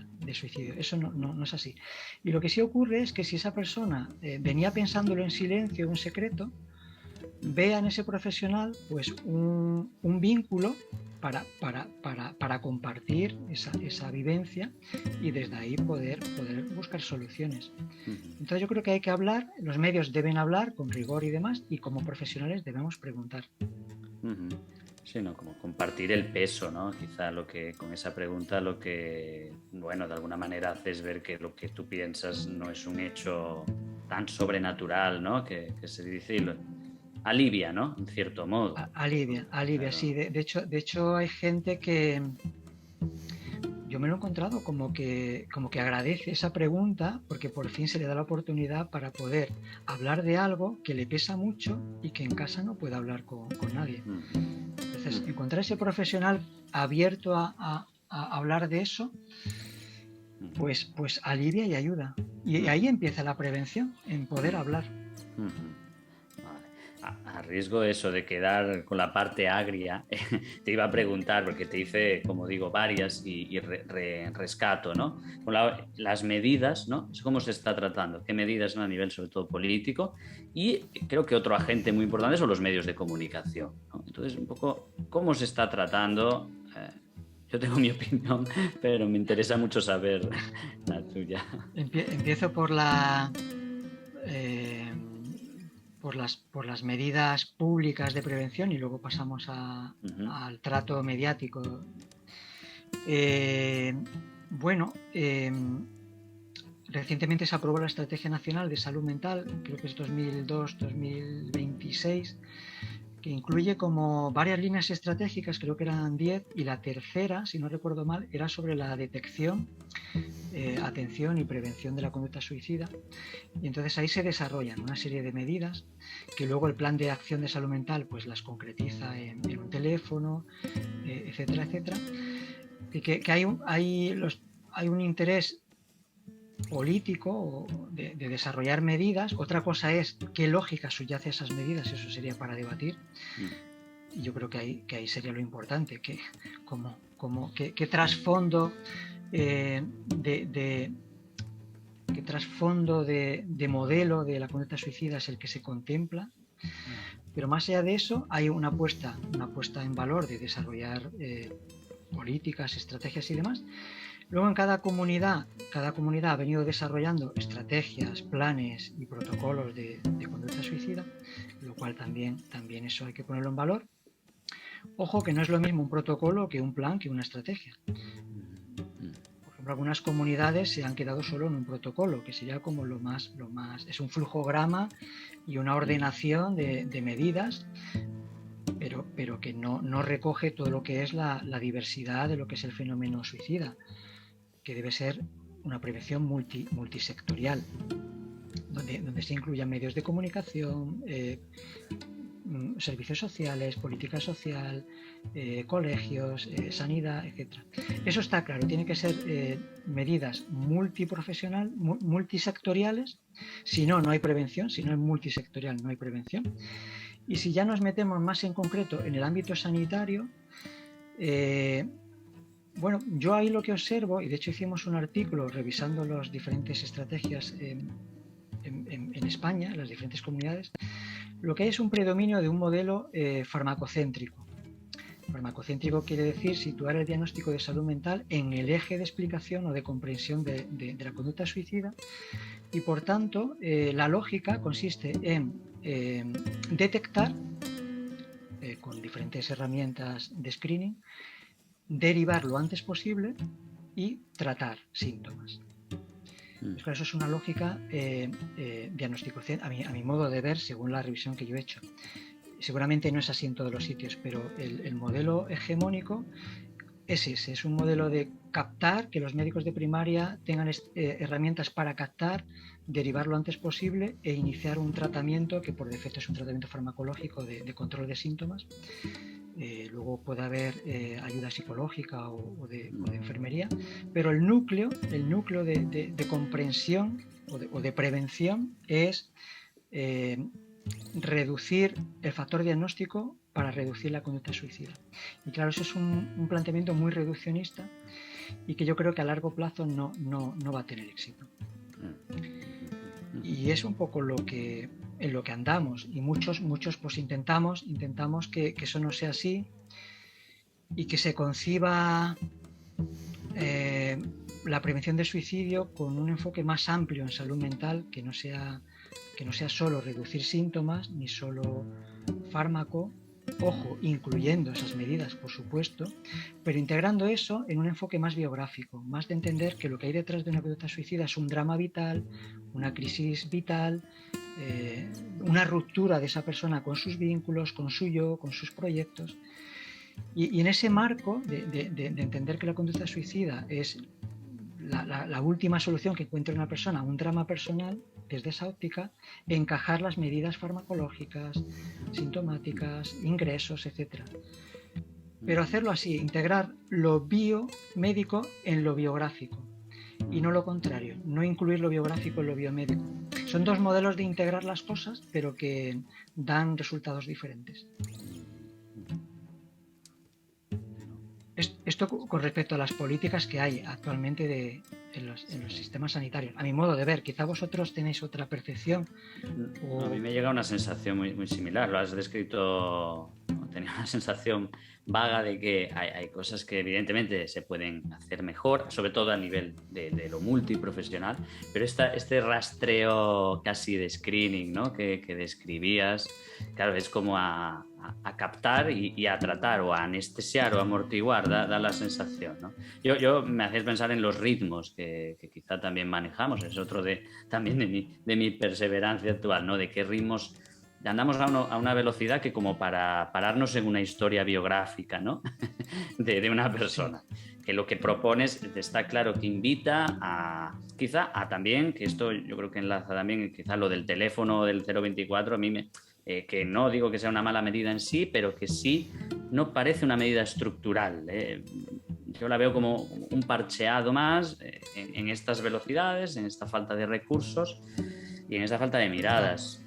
Eso no es así. Y lo que sí ocurre es que si esa persona venía pensándolo en silencio o en secreto, vea en ese profesional pues un vínculo para compartir esa vivencia y desde ahí poder buscar soluciones. Entonces yo creo que hay que hablar, los medios deben hablar con rigor y demás, y como profesionales debemos preguntar. Sí, ¿no? Como compartir el peso, ¿no? Quizá con esa pregunta lo que, bueno, de alguna manera haces ver que lo que tú piensas no es un hecho tan sobrenatural, ¿no? Que se dice alivia, ¿no? En cierto modo. Alivia, claro. Sí. De hecho hay gente que yo me lo he encontrado como que agradece esa pregunta porque por fin se le da la oportunidad para poder hablar de algo que le pesa mucho y que en casa no puede hablar con nadie. Entonces, encontrar ese profesional abierto a hablar de eso, pues alivia y ayuda. Y ahí empieza la prevención, en poder hablar. A riesgo de eso, de quedar con la parte agria, te iba a preguntar, porque te hice, como digo, varias y rescato, ¿no? Con las medidas, ¿no? ¿Cómo se está tratando? ¿Qué medidas, ¿no? A nivel sobre todo político? Y creo que otro agente muy importante son los medios de comunicación, ¿no? Entonces, un poco, ¿cómo se está tratando? Yo tengo mi opinión, pero me interesa mucho saber la tuya. Empiezo por las medidas públicas de prevención y luego pasamos al trato mediático. Recientemente se aprobó la Estrategia Nacional de Salud Mental, creo que es 2002-2026, que incluye como varias líneas estratégicas, creo que eran 10, y la tercera, si no recuerdo mal, era sobre la detección, atención y prevención de la conducta suicida. Y entonces ahí se desarrollan una serie de medidas que luego el plan de acción de salud mental pues las concretiza en un teléfono, etcétera, etcétera. Y que hay un interés político de desarrollar medidas. Otra cosa es qué lógica subyace a esas medidas, eso sería para debatir. Y yo creo que ahí sería lo importante, qué trasfondo trasfondo de modelo de la conducta suicida es el que se contempla, pero más allá de eso hay una puesta en valor de desarrollar políticas, estrategias y demás. Luego en cada comunidad ha venido desarrollando estrategias, planes y protocolos de conducta suicida, lo cual también eso hay que ponerlo en valor. Ojo que no es lo mismo un protocolo que un plan, que una estrategia. Por ejemplo, algunas comunidades se han quedado solo en un protocolo, que sería como lo más es un flujograma y una ordenación de medidas, pero que no recoge todo lo que es la diversidad de lo que es el fenómeno suicida, que debe ser una prevención multisectorial, donde se incluyan medios de comunicación, servicios sociales, política social, colegios, sanidad, etc. Eso está claro, tiene que ser medidas multisectoriales, si no hay prevención, si no es multisectorial no hay prevención. Y si ya nos metemos más en concreto en el ámbito sanitario, bueno, yo ahí lo que observo, y de hecho hicimos un artículo revisando las diferentes estrategias en España, en las diferentes comunidades, lo que hay es un predominio de un modelo farmacocéntrico. Farmacocéntrico quiere decir situar el diagnóstico de salud mental en el eje de explicación o de comprensión de la conducta suicida, y por tanto la lógica consiste en detectar con diferentes herramientas de screening, derivar lo antes posible y tratar síntomas. Pues claro, eso es una lógica diagnóstico a mi modo de ver, según la revisión que yo he hecho. Seguramente no es así en todos los sitios, pero el modelo hegemónico es ese, es un modelo de captar, que los médicos de primaria tengan herramientas para captar, derivar lo antes posible e iniciar un tratamiento que por defecto es un tratamiento farmacológico de control de síntomas. Luego puede haber ayuda psicológica o de enfermería, pero el núcleo de comprensión o de prevención es reducir el factor diagnóstico para reducir la conducta suicida. Y claro, eso es un planteamiento muy reduccionista y que yo creo que a largo plazo no va a tener éxito. Y es un poco en lo que andamos, y muchos pues intentamos que eso no sea así y que se conciba la prevención del suicidio con un enfoque más amplio en salud mental, que no sea solo reducir síntomas ni solo fármaco, ojo, incluyendo esas medidas, por supuesto, pero integrando eso en un enfoque más biográfico, más de entender que lo que hay detrás de una conducta suicida es un drama vital, una crisis vital, una ruptura de esa persona con sus vínculos, con su yo, con sus proyectos. Y en ese marco de entender que la conducta suicida es la última solución que encuentra una persona, un drama personal, desde esa óptica, encajar las medidas farmacológicas, sintomáticas, ingresos, etc. Pero hacerlo así, integrar lo biomédico en lo biográfico y no lo contrario, no incluir lo biográfico en lo biomédico. Son dos modelos de integrar las cosas, pero que dan resultados diferentes. Esto con respecto a las políticas que hay actualmente en los sistemas sanitarios. A mi modo de ver, quizá vosotros tenéis otra percepción. No, a mí me llega una sensación muy similar. Lo has descrito, tenía una sensación vaga de que hay cosas que evidentemente se pueden hacer mejor, sobre todo a nivel de lo multiprofesional, pero este rastreo casi de screening, ¿no? que describías, claro, es como a captar y a tratar o a anestesiar o amortiguar, da la sensación, ¿no? Yo me hacéis pensar en los ritmos que quizá también manejamos, es otro también de mi perseverancia actual, ¿no? De qué ritmos andamos a una velocidad que como para pararnos en una historia biográfica, ¿no? de una persona. Que lo que propones está claro que invita quizá también, que esto yo creo que enlaza también quizá lo del teléfono del 024, a mí que no digo que sea una mala medida en sí, pero que sí no parece una medida estructural. Yo la veo como un parcheado más en estas velocidades, en esta falta de recursos y en esta falta de miradas.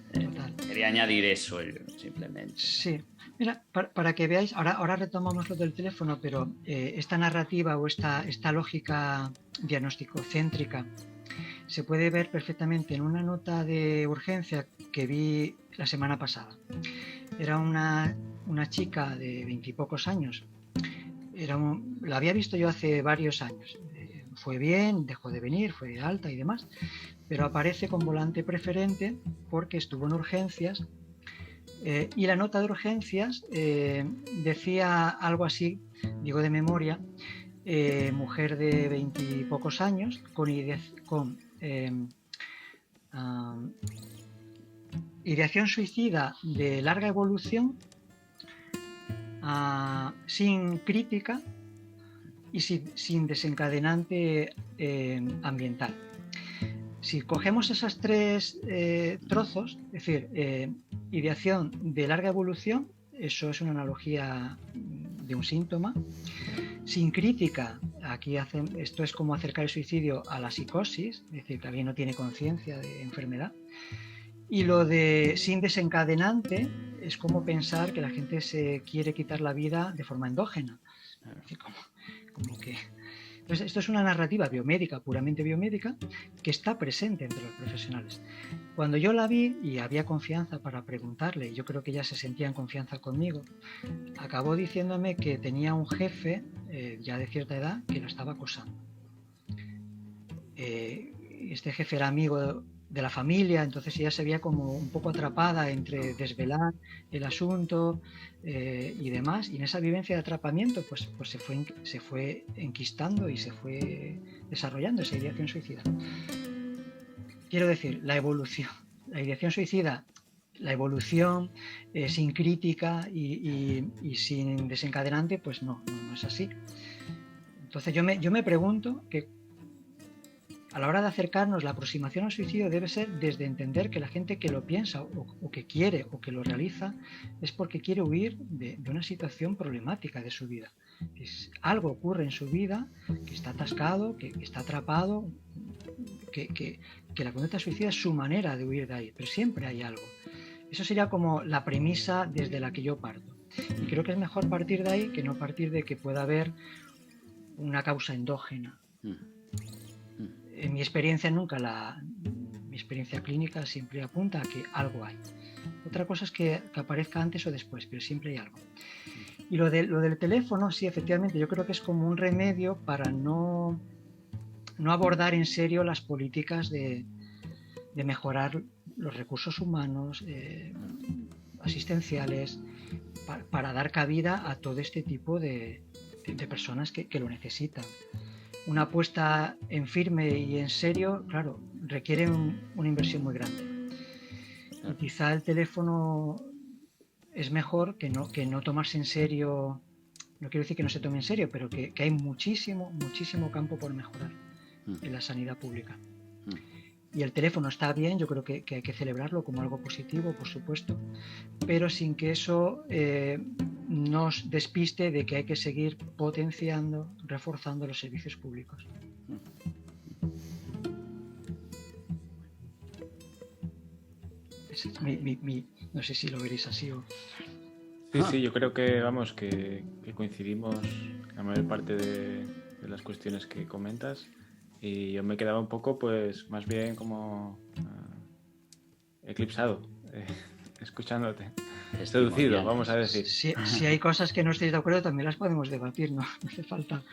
Quería añadir eso yo, simplemente. Sí, mira, para que veáis, ahora retomamos lo del teléfono, pero esta narrativa o esta lógica diagnóstico-céntrica se puede ver perfectamente en una nota de urgencia que vi la semana pasada. Era una chica de 20 y pocos años. La había visto yo hace varios años. Fue bien, dejó de venir, fue alta y demás, pero aparece con volante preferente porque estuvo en urgencias. Y la nota de urgencias decía algo así, digo de memoria, mujer de 20 y pocos años con ideación suicida de larga evolución, sin crítica y sin desencadenante ambiental. Si cogemos esas tres trozos, es decir, ideación de larga evolución, eso es una analogía de un síntoma. Sin crítica, esto es como acercar el suicidio a la psicosis, es decir, que alguien no tiene conciencia de enfermedad. Y lo de sin desencadenante es como pensar que la gente se quiere quitar la vida de forma endógena. Es decir, como que... Entonces, esto es una narrativa biomédica, puramente biomédica, que está presente entre los profesionales. Cuando yo la vi y había confianza para preguntarle, y yo creo que ella se sentía en confianza conmigo, acabó diciéndome que tenía un jefe ya de cierta edad que la estaba acosando. Este jefe era amigo de la familia, entonces ella se veía como un poco atrapada entre desvelar el asunto y demás, y en esa vivencia de atrapamiento pues se fue enquistando y se fue desarrollando esa ideación suicida. Quiero decir, la ideación suicida, la evolución sin crítica y sin desencadenante, pues no es así. Entonces yo me pregunto que a la hora de acercarnos, la aproximación al suicidio debe ser desde entender que la gente que lo piensa o que quiere o que lo realiza es porque quiere huir de una situación problemática de su vida. Algo ocurre en su vida que está atascado, que está atrapado, que la conducta suicida es su manera de huir de ahí, pero siempre hay algo. Eso sería como la premisa desde la que yo parto. Y creo que es mejor partir de ahí que no partir de que pueda haber una causa endógena. En mi experiencia mi experiencia clínica siempre apunta a que algo hay. Otra cosa es que aparezca antes o después, pero siempre hay algo. Y lo del teléfono, sí, efectivamente, yo creo que es como un remedio para no abordar en serio las políticas de mejorar los recursos humanos, asistenciales, para dar cabida a todo este tipo de personas que lo necesitan. Una apuesta en firme y en serio, claro, requiere una inversión muy grande. Y quizá el teléfono es mejor que no tomarse en serio. No quiero decir que no se tome en serio, pero que hay muchísimo campo por mejorar en la sanidad pública. Y el teléfono está bien, yo creo que hay que celebrarlo como algo positivo, por supuesto, pero sin que eso nos despiste de que hay que seguir potenciando, reforzando los servicios públicos. No sé si lo veréis así o... Sí, yo creo que coincidimos la mayor parte de las cuestiones que comentas. Y yo me quedaba un poco, pues, más bien como eclipsado, escuchándote. Seducido, vamos a decir. Si hay cosas que no estéis de acuerdo, también las podemos debatir, no hace falta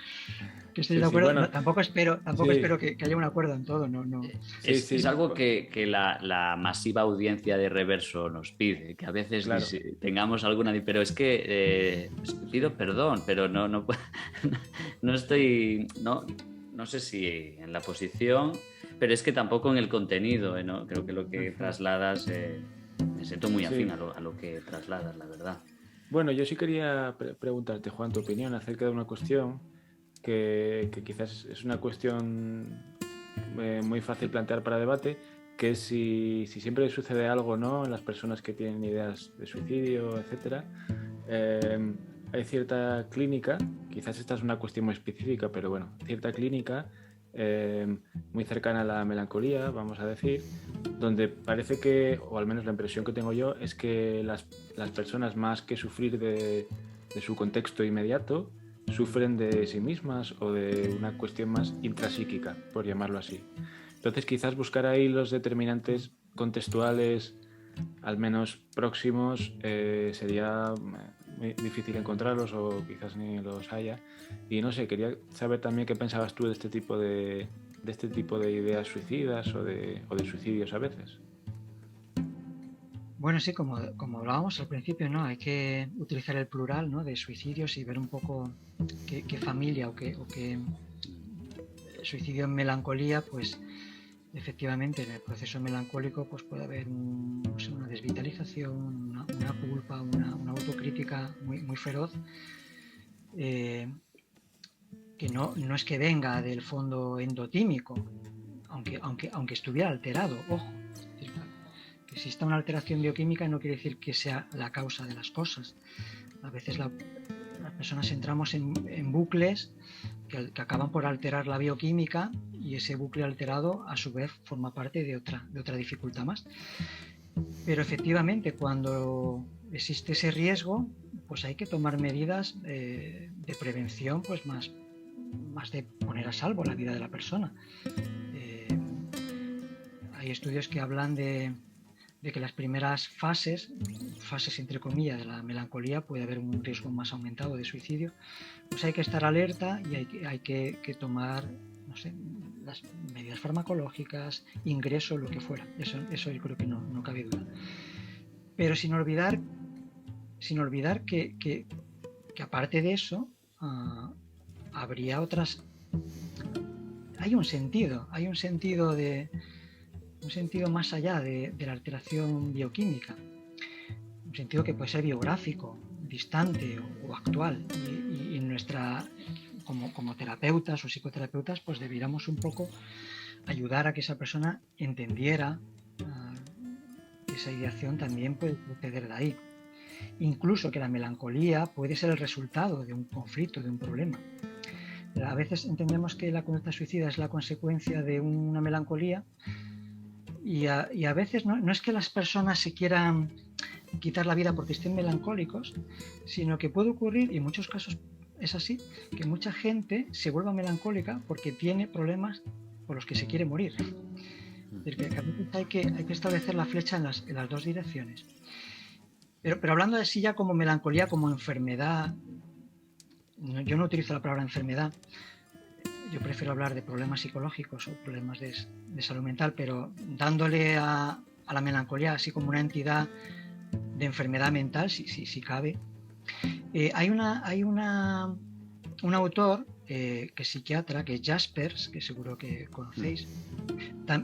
que estéis de acuerdo. Bueno, tampoco espero que haya un acuerdo en todo. No. Es algo que la masiva audiencia de Reverso nos pide, que a veces tengamos alguna... Pero es que pido perdón, pero no estoy... No sé si en la posición, pero es que tampoco en el contenido, ¿no? Creo que lo que trasladas, me siento muy afín a lo que trasladas, la verdad. Bueno, yo sí quería preguntarte, Juan, tu opinión acerca de una cuestión que quizás es una cuestión muy fácil plantear para debate, que es si siempre sucede algo, ¿no?, en las personas que tienen ideas de suicidio, etcétera. Hay cierta clínica, quizás esta es una cuestión muy específica, pero bueno, cierta clínica muy cercana a la melancolía, vamos a decir, donde parece que, o al menos la impresión que tengo yo, es que las personas, más que sufrir de su contexto inmediato, sufren de sí mismas o de una cuestión más intrapsíquica, por llamarlo así. Entonces quizás buscar ahí los determinantes contextuales al menos próximos sería muy difícil encontrarlos o quizás ni los haya. Y no sé, quería saber también qué pensabas tú de este tipo de ideas suicidas o de suicidios a veces. Bueno, sí, como hablábamos al principio, ¿no? Hay que utilizar el plural, ¿no?, de suicidios y ver un poco qué familia o qué suicidio en melancolía, pues efectivamente en el proceso melancólico pues puede haber una desvitalización, una culpa, una autocrítica muy feroz, que no es que venga del fondo endotímico, aunque estuviera alterado, ojo. Que exista una alteración bioquímica no quiere decir que sea la causa de las cosas. A veces las personas entramos en bucles que acaban por alterar la bioquímica, y ese bucle alterado a su vez forma parte de otra dificultad más. Pero efectivamente, cuando existe ese riesgo, pues hay que tomar medidas de prevención, pues más de poner a salvo la vida de la persona. Hay estudios que hablan de que las primeras fases entre comillas de la melancolía puede haber un riesgo más aumentado de suicidio. Pues hay que estar alerta y hay que tomar, no sé, las medidas farmacológicas, ingreso, lo que fuera. Eso yo creo que no cabe duda. Pero sin olvidar que aparte de eso habría otras. Hay un sentido más allá de la alteración bioquímica, un sentido que puede ser biográfico, distante o actual, y como terapeutas o psicoterapeutas pues debiéramos un poco ayudar a que esa persona entendiera que esa ideación también puede proceder de ahí, incluso que la melancolía puede ser el resultado de un conflicto, de un problema. A veces entendemos que la conducta suicida es la consecuencia de una melancolía, y a veces no es que las personas se quieran quitar la vida porque estén melancólicos, sino que puede ocurrir, y en muchos casos es así, que mucha gente se vuelva melancólica porque tiene problemas por los que se quiere morir. Es decir, que a veces hay que establecer la flecha en las dos direcciones. Pero hablando de sí ya como melancolía, como enfermedad, yo no utilizo la palabra enfermedad. Yo prefiero hablar de problemas psicológicos o problemas de salud mental, pero dándole a la melancolía así como una entidad de enfermedad mental, si cabe. Hay un autor que es psiquiatra, que es Jaspers, que seguro que conocéis,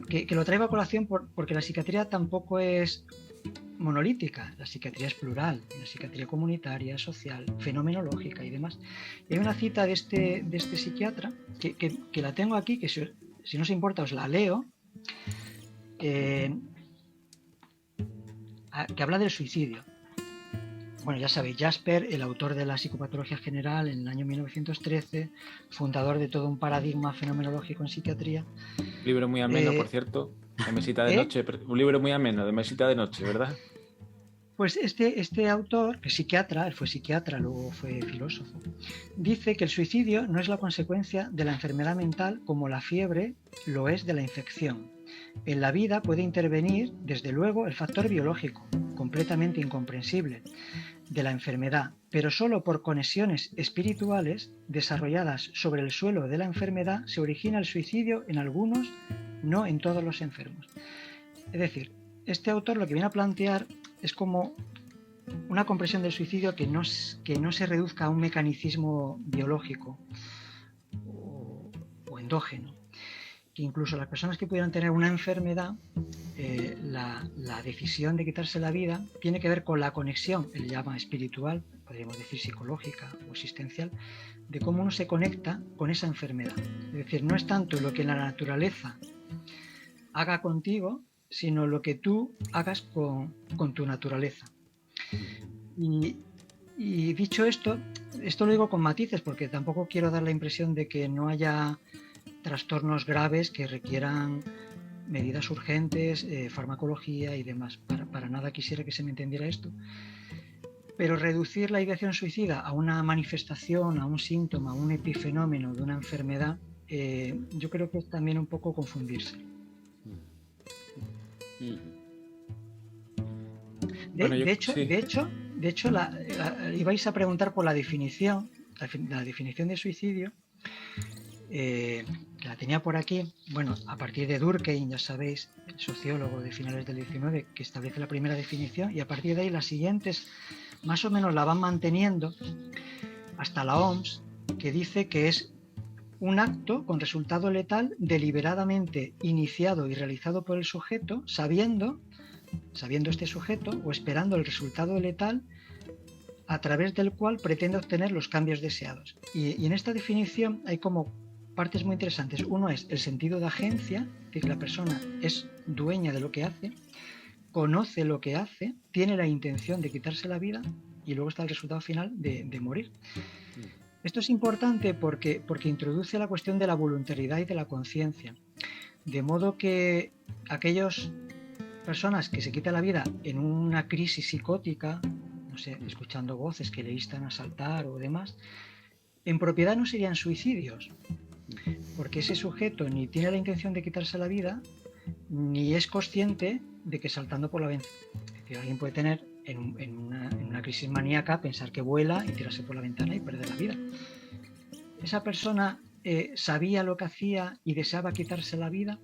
que lo traigo a colación porque la psiquiatría tampoco es monolítica, la psiquiatría es plural, la psiquiatría comunitaria, social, fenomenológica y demás. Y hay una cita de este psiquiatra que la tengo aquí, que si no os importa os la leo, que habla del suicidio. Bueno, ya sabéis, Jasper, el autor de la psicopatología general en el año 1913, fundador de todo un paradigma fenomenológico en psiquiatría. Un libro muy ameno, por cierto, de mesita de noche. Un libro muy ameno, de mesita de noche, ¿verdad? Pues este autor, que es psiquiatra, él fue psiquiatra, luego fue filósofo, dice que el suicidio no es la consecuencia de la enfermedad mental como la fiebre lo es de la infección. En la vida puede intervenir, desde luego, el factor biológico, completamente incomprensible, de la enfermedad, pero solo por conexiones espirituales desarrolladas sobre el suelo de la enfermedad se origina el suicidio en algunos, no en todos los enfermos. Es decir, este autor lo que viene a plantear es como una comprensión del suicidio que no se reduzca a un mecanicismo biológico o endógeno, que incluso las personas que pudieran tener una enfermedad, la decisión de quitarse la vida tiene que ver con la conexión, él llama espiritual, podríamos decir psicológica o existencial, de cómo uno se conecta con esa enfermedad. Es decir, no es tanto lo que la naturaleza haga contigo, sino lo que tú hagas con tu naturaleza. Y dicho esto lo digo con matices, porque tampoco quiero dar la impresión de que no haya trastornos graves que requieran medidas urgentes, farmacología y demás. Para nada quisiera que se me entendiera esto. Pero reducir la ideación suicida a una manifestación, a un síntoma, a un epifenómeno de una enfermedad, yo creo que es también un poco confundirse. De hecho, ibais a preguntar por la definición de suicidio. La tenía por aquí, bueno, a partir de Durkheim, ya sabéis, el sociólogo de finales del 19, que establece la primera definición, y a partir de ahí las siguientes más o menos la van manteniendo hasta la OMS, que dice que es un acto con resultado letal deliberadamente iniciado y realizado por el sujeto, sabiendo este sujeto o esperando el resultado letal a través del cual pretende obtener los cambios deseados. Y en esta definición hay como partes muy interesantes. Uno es el sentido de agencia, que la persona es dueña de lo que hace, conoce lo que hace, tiene la intención de quitarse la vida, y luego está el resultado final de morir. Esto es importante porque introduce la cuestión de la voluntariedad y de la conciencia, de modo que aquellas personas que se quitan la vida en una crisis psicótica, no sé, escuchando voces que le instan a saltar o demás, en propiedad no serían suicidios, porque ese sujeto ni tiene la intención de quitarse la vida, ni es consciente de que saltando por la ventana. Es decir, alguien puede tener en una crisis maníaca pensar que vuela y tirarse por la ventana y perder la vida. Esa persona sabía lo que hacía y deseaba quitarse la vida.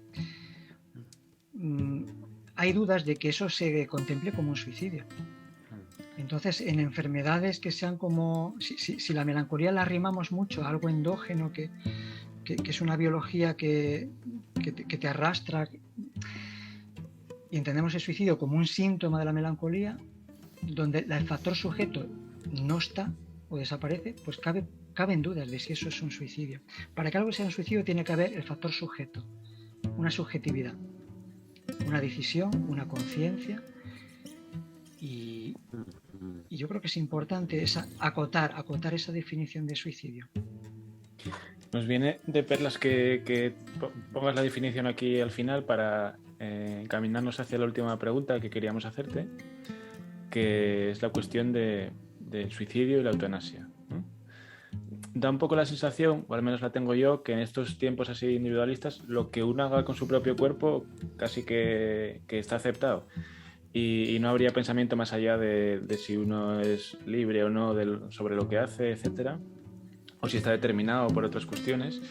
Hay dudas de que eso se contemple como un suicidio. Entonces, en enfermedades que sean como... Si la melancolía la arrimamos mucho a algo endógeno, que es una biología que te arrastra, y entendemos el suicidio como un síntoma de la melancolía, donde el factor sujeto no está o desaparece, pues caben dudas de si eso es un suicidio. Para que algo sea un suicidio tiene que haber el factor sujeto, una subjetividad, una decisión, una conciencia, y yo creo que es importante acotar esa definición de suicidio. Nos viene de perlas que pongas la definición aquí al final para encaminarnos hacia la última pregunta que queríamos hacerte, que es la cuestión del suicidio y la eutanasia. Da un poco la sensación, o al menos la tengo yo, que en estos tiempos así individualistas, lo que uno haga con su propio cuerpo casi que está aceptado. Y no habría pensamiento más allá de si uno es libre o no sobre lo que hace, etcétera, o si está determinado por otras cuestiones.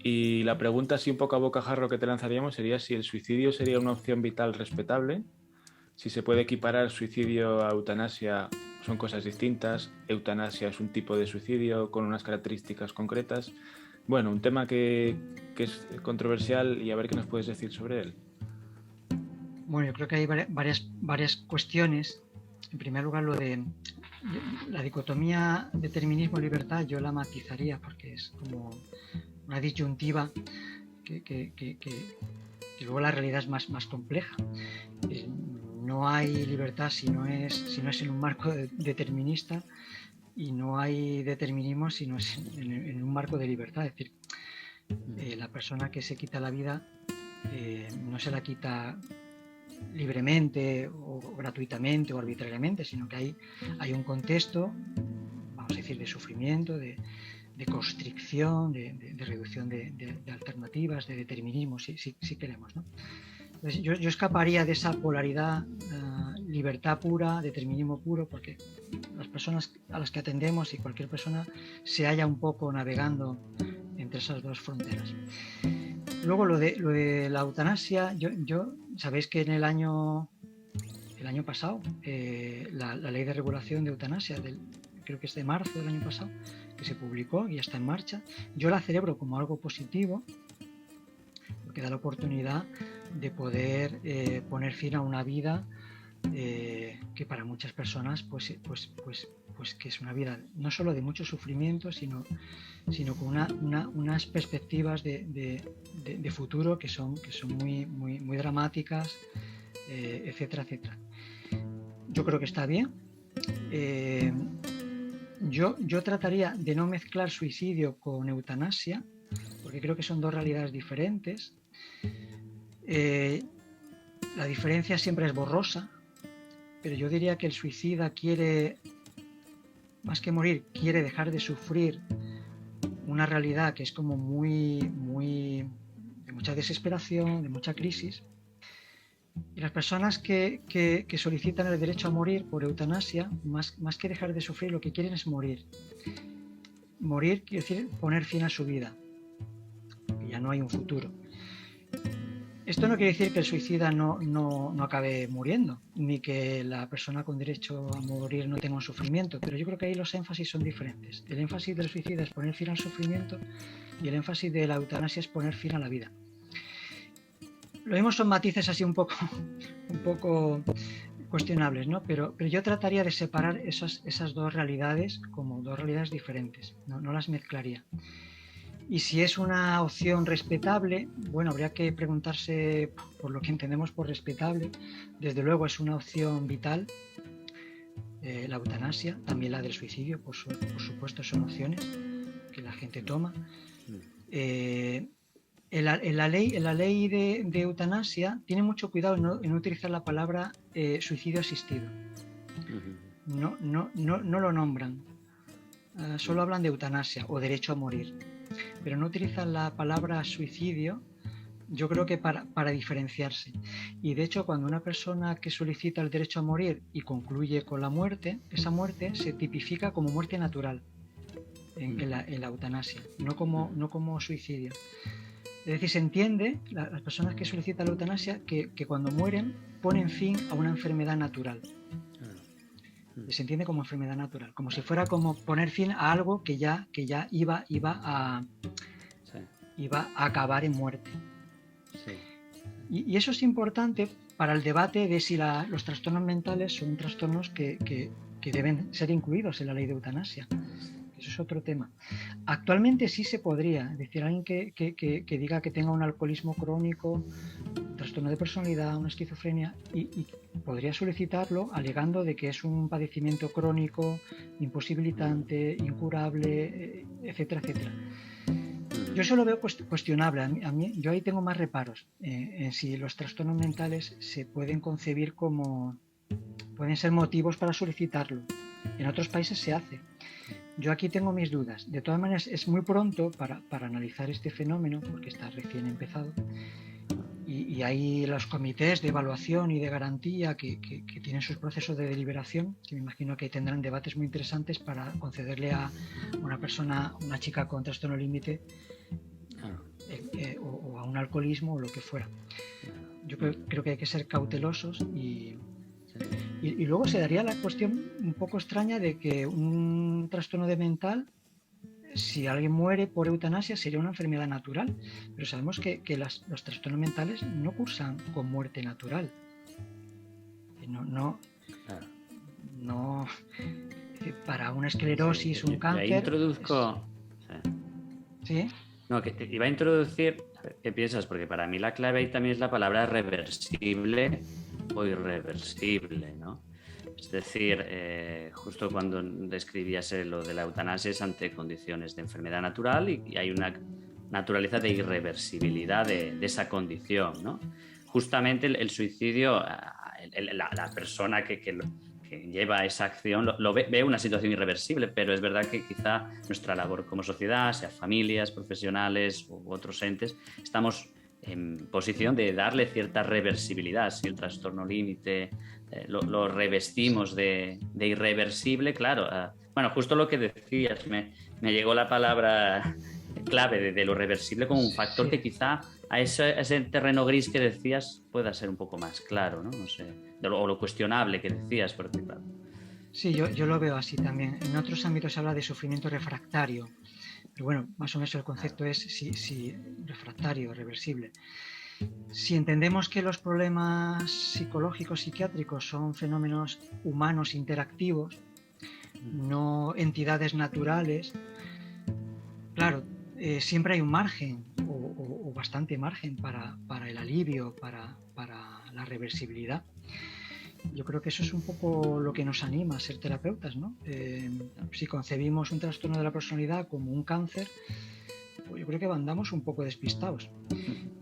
Y la pregunta así un poco a bocajarro que te lanzaríamos sería si el suicidio sería una opción vital respetable, si se puede equiparar suicidio a eutanasia, son cosas distintas, eutanasia es un tipo de suicidio con unas características concretas. Bueno, un tema que es controversial, y a ver qué nos puedes decir sobre él. Bueno, yo creo que hay varias cuestiones. En primer lugar, lo de la dicotomía determinismo-libertad yo la matizaría, porque es como una disyuntiva que luego la realidad es más compleja. No hay libertad si no es en un marco determinista, y no hay determinismo si no es en un marco de libertad. Es decir, la persona que se quita la vida no se la quita libremente o gratuitamente o arbitrariamente, sino que hay un contexto, vamos a decir, de sufrimiento, de constricción, de reducción de alternativas, de determinismo, si queremos, ¿no? Entonces, yo escaparía de esa polaridad, libertad pura, determinismo puro, porque las personas a las que atendemos y cualquier persona se halla un poco navegando entre esas dos fronteras. Luego lo de la eutanasia, yo sabéis que en el año pasado, la ley de regulación de eutanasia, creo que es de marzo del año pasado, que se publicó y está en marcha, yo la celebro como algo positivo, porque da la oportunidad de poder poner fin a una vida que para muchas personas pues que es una vida no solo de mucho sufrimiento, sino con unas perspectivas de futuro que son muy dramáticas, etcétera. Yo creo que está bien. Yo trataría de no mezclar suicidio con eutanasia, porque creo que son dos realidades diferentes. La diferencia siempre es borrosa, pero yo diría que el suicida quiere, más que morir, quiere dejar de sufrir una realidad que es como muy de mucha desesperación, de mucha crisis, Y las personas que solicitan el derecho a morir por eutanasia, más que dejar de sufrir, lo que quieren es morir. Morir quiere decir poner fin a su vida. Ya no hay un futuro. Esto no quiere decir que el suicida no acabe muriendo, ni que la persona con derecho a morir no tenga un sufrimiento, pero yo creo que ahí los énfasis son diferentes. El énfasis del suicida es poner fin al sufrimiento y el énfasis de la eutanasia es poner fin a la vida. Lo mismo son matices así un poco cuestionables, ¿no? Pero yo trataría de separar esas dos realidades como dos realidades diferentes, no las mezclaría. Y si es una opción respetable, bueno, habría que preguntarse por lo que entendemos por respetable. Desde luego es una opción vital, la eutanasia, también la del suicidio, por supuesto, son opciones que la gente toma. En la ley de eutanasia tiene mucho cuidado en no utilizar la palabra suicidio asistido. No lo nombran. Solo hablan de eutanasia o derecho a morir, pero no utilizan la palabra suicidio, yo creo que para diferenciarse. Y de hecho, cuando una persona que solicita el derecho a morir y concluye con la muerte, esa muerte se tipifica como muerte natural en la eutanasia, no como suicidio. Es decir, se entiende, las personas que solicitan la eutanasia, que cuando mueren ponen fin a una enfermedad natural. Se entiende como enfermedad natural, como si fuera como poner fin a algo que ya iba a acabar en muerte. Sí. Y eso es importante para el debate de si los trastornos mentales son trastornos que deben ser incluidos en la ley de eutanasia. Eso es otro tema. Actualmente sí se podría, es decir, alguien que diga que tenga un alcoholismo crónico, un trastorno de personalidad, una esquizofrenia, y podría solicitarlo alegando de que es un padecimiento crónico, imposibilitante, incurable, etcétera, etcétera. Yo eso lo veo cuestionable. Yo ahí tengo más reparos en si los trastornos mentales se pueden concebir como pueden ser motivos para solicitarlo. En otros países se hace. Yo aquí tengo mis dudas. De todas maneras, es muy pronto para analizar este fenómeno, porque está recién empezado. Y hay los comités de evaluación y de garantía que tienen sus procesos de deliberación, que me imagino que tendrán debates muy interesantes para concederle a una persona, una chica con trastorno límite, o a un alcoholismo o lo que fuera. Yo creo que hay que ser cautelosos y luego se daría la cuestión un poco extraña de que un trastorno de mental, si alguien muere por eutanasia, sería una enfermedad natural, pero sabemos que los trastornos mentales no cursan con muerte natural. No, para una esclerosis, un cáncer. Ahí introduzco. ¿Sí? No, que te iba a introducir. ¿Qué piensas? Porque para mí la clave ahí también es la palabra reversible o irreversible, ¿no? Es decir, justo cuando describías lo de la eutanasia es ante condiciones de enfermedad natural y hay una naturaleza de irreversibilidad de esa condición, ¿no? Justamente el suicidio, la persona que lleva esa acción lo ve una situación irreversible, pero es verdad que quizá nuestra labor como sociedad, sea familias, profesionales u otros entes, estamos en posición de darle cierta reversibilidad. Si el trastorno límite lo revestimos de irreversible, claro. Bueno, justo lo que decías, me llegó la palabra clave de lo reversible como un factor que quizá a ese terreno gris que decías pueda ser un poco más claro, ¿no? No sé, o lo cuestionable que decías, porque claro. Sí, yo lo veo así también. En otros ámbitos se habla de sufrimiento refractario, pero bueno, más o menos el concepto es si refractario, reversible. Si entendemos que los problemas psicológicos, psiquiátricos son fenómenos humanos interactivos, no entidades naturales, claro, siempre hay un margen o bastante margen para el alivio, para la reversibilidad. Yo creo que eso es un poco lo que nos anima a ser terapeutas, ¿no? Si concebimos un trastorno de la personalidad como un cáncer, pues yo creo que andamos un poco despistados.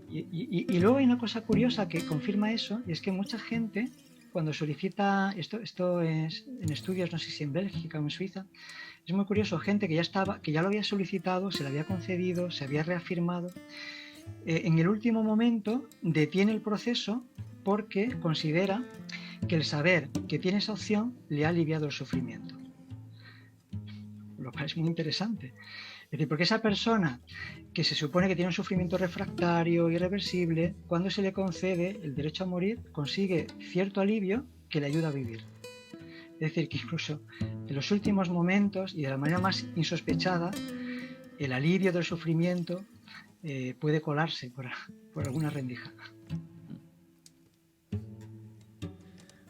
Y luego hay una cosa curiosa que confirma eso, y es que mucha gente, cuando solicita, esto es en estudios, no sé si en Bélgica o en Suiza, es muy curioso, gente que ya lo había solicitado, se lo había concedido, se había reafirmado, en el último momento detiene el proceso porque considera que el saber que tiene esa opción le ha aliviado el sufrimiento. Lo cual es muy interesante. Es decir, porque esa persona que se supone que tiene un sufrimiento refractario, irreversible, cuando se le concede el derecho a morir, consigue cierto alivio que le ayuda a vivir. Es decir, que incluso en los últimos momentos y de la manera más insospechada, el alivio del sufrimiento puede colarse por alguna rendija.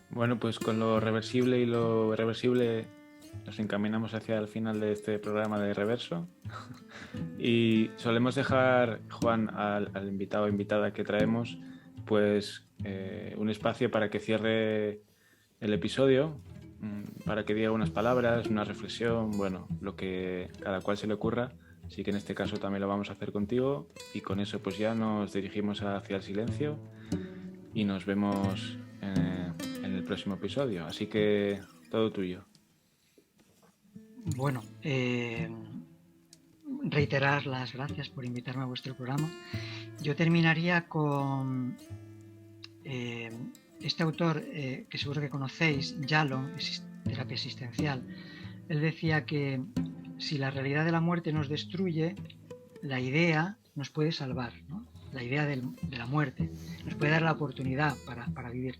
Bueno, pues con lo reversible y lo irreversible nos encaminamos hacia el final de este programa de Reverso. Y solemos dejar, Juan, al invitado o invitada que traemos, pues un espacio para que cierre el episodio, para que diga unas palabras, una reflexión, bueno, lo que cada cual se le ocurra. Así que en este caso también lo vamos a hacer contigo, y con eso pues ya nos dirigimos hacia el silencio y nos vemos en el próximo episodio. Así que todo tuyo. Bueno, reiterar las gracias por invitarme a vuestro programa. Yo terminaría con este autor que seguro que conocéis, Yalom, terapia existencial. Él decía que si la realidad de la muerte nos destruye, la idea nos puede salvar, ¿no? La idea de la muerte nos puede dar la oportunidad para vivir.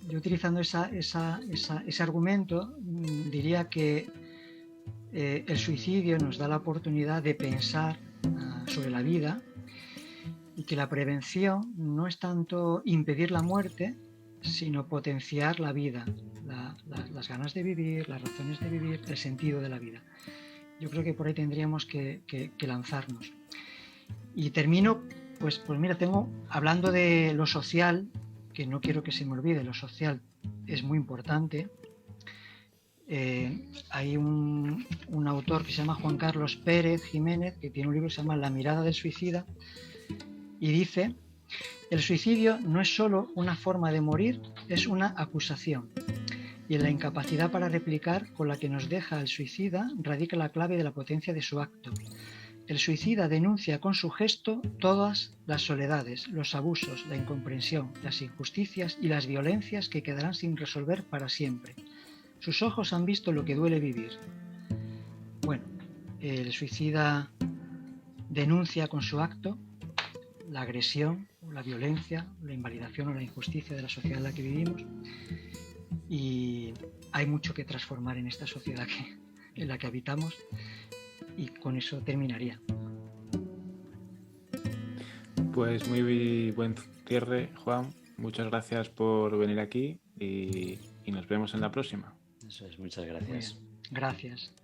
Yo, utilizando ese argumento, diría que el suicidio nos da la oportunidad de pensar sobre la vida, y que la prevención no es tanto impedir la muerte, sino potenciar la vida, las ganas de vivir, las razones de vivir, el sentido de la vida. Yo creo que por ahí tendríamos que lanzarnos. Y termino, pues mira, hablando de lo social, que no quiero que se me olvide, lo social es muy importante. Hay un autor que se llama Juan Carlos Pérez Jiménez, que tiene un libro que se llama La mirada del suicida, y dice: el suicidio no es solo una forma de morir, es una acusación. Y en la incapacidad para replicar con la que nos deja el suicida radica la clave de la potencia de su acto. El suicida denuncia con su gesto todas las soledades, los abusos, la incomprensión, las injusticias y las violencias que quedarán sin resolver para siempre. Sus ojos han visto lo que duele vivir. Bueno, el suicida denuncia con su acto la agresión, la violencia, la invalidación o la injusticia de la sociedad en la que vivimos, y hay mucho que transformar en esta sociedad en la que habitamos, y con eso terminaría. Pues muy buen cierre, Juan. Muchas gracias por venir aquí y nos vemos en la próxima. Eso es, muchas gracias. Gracias.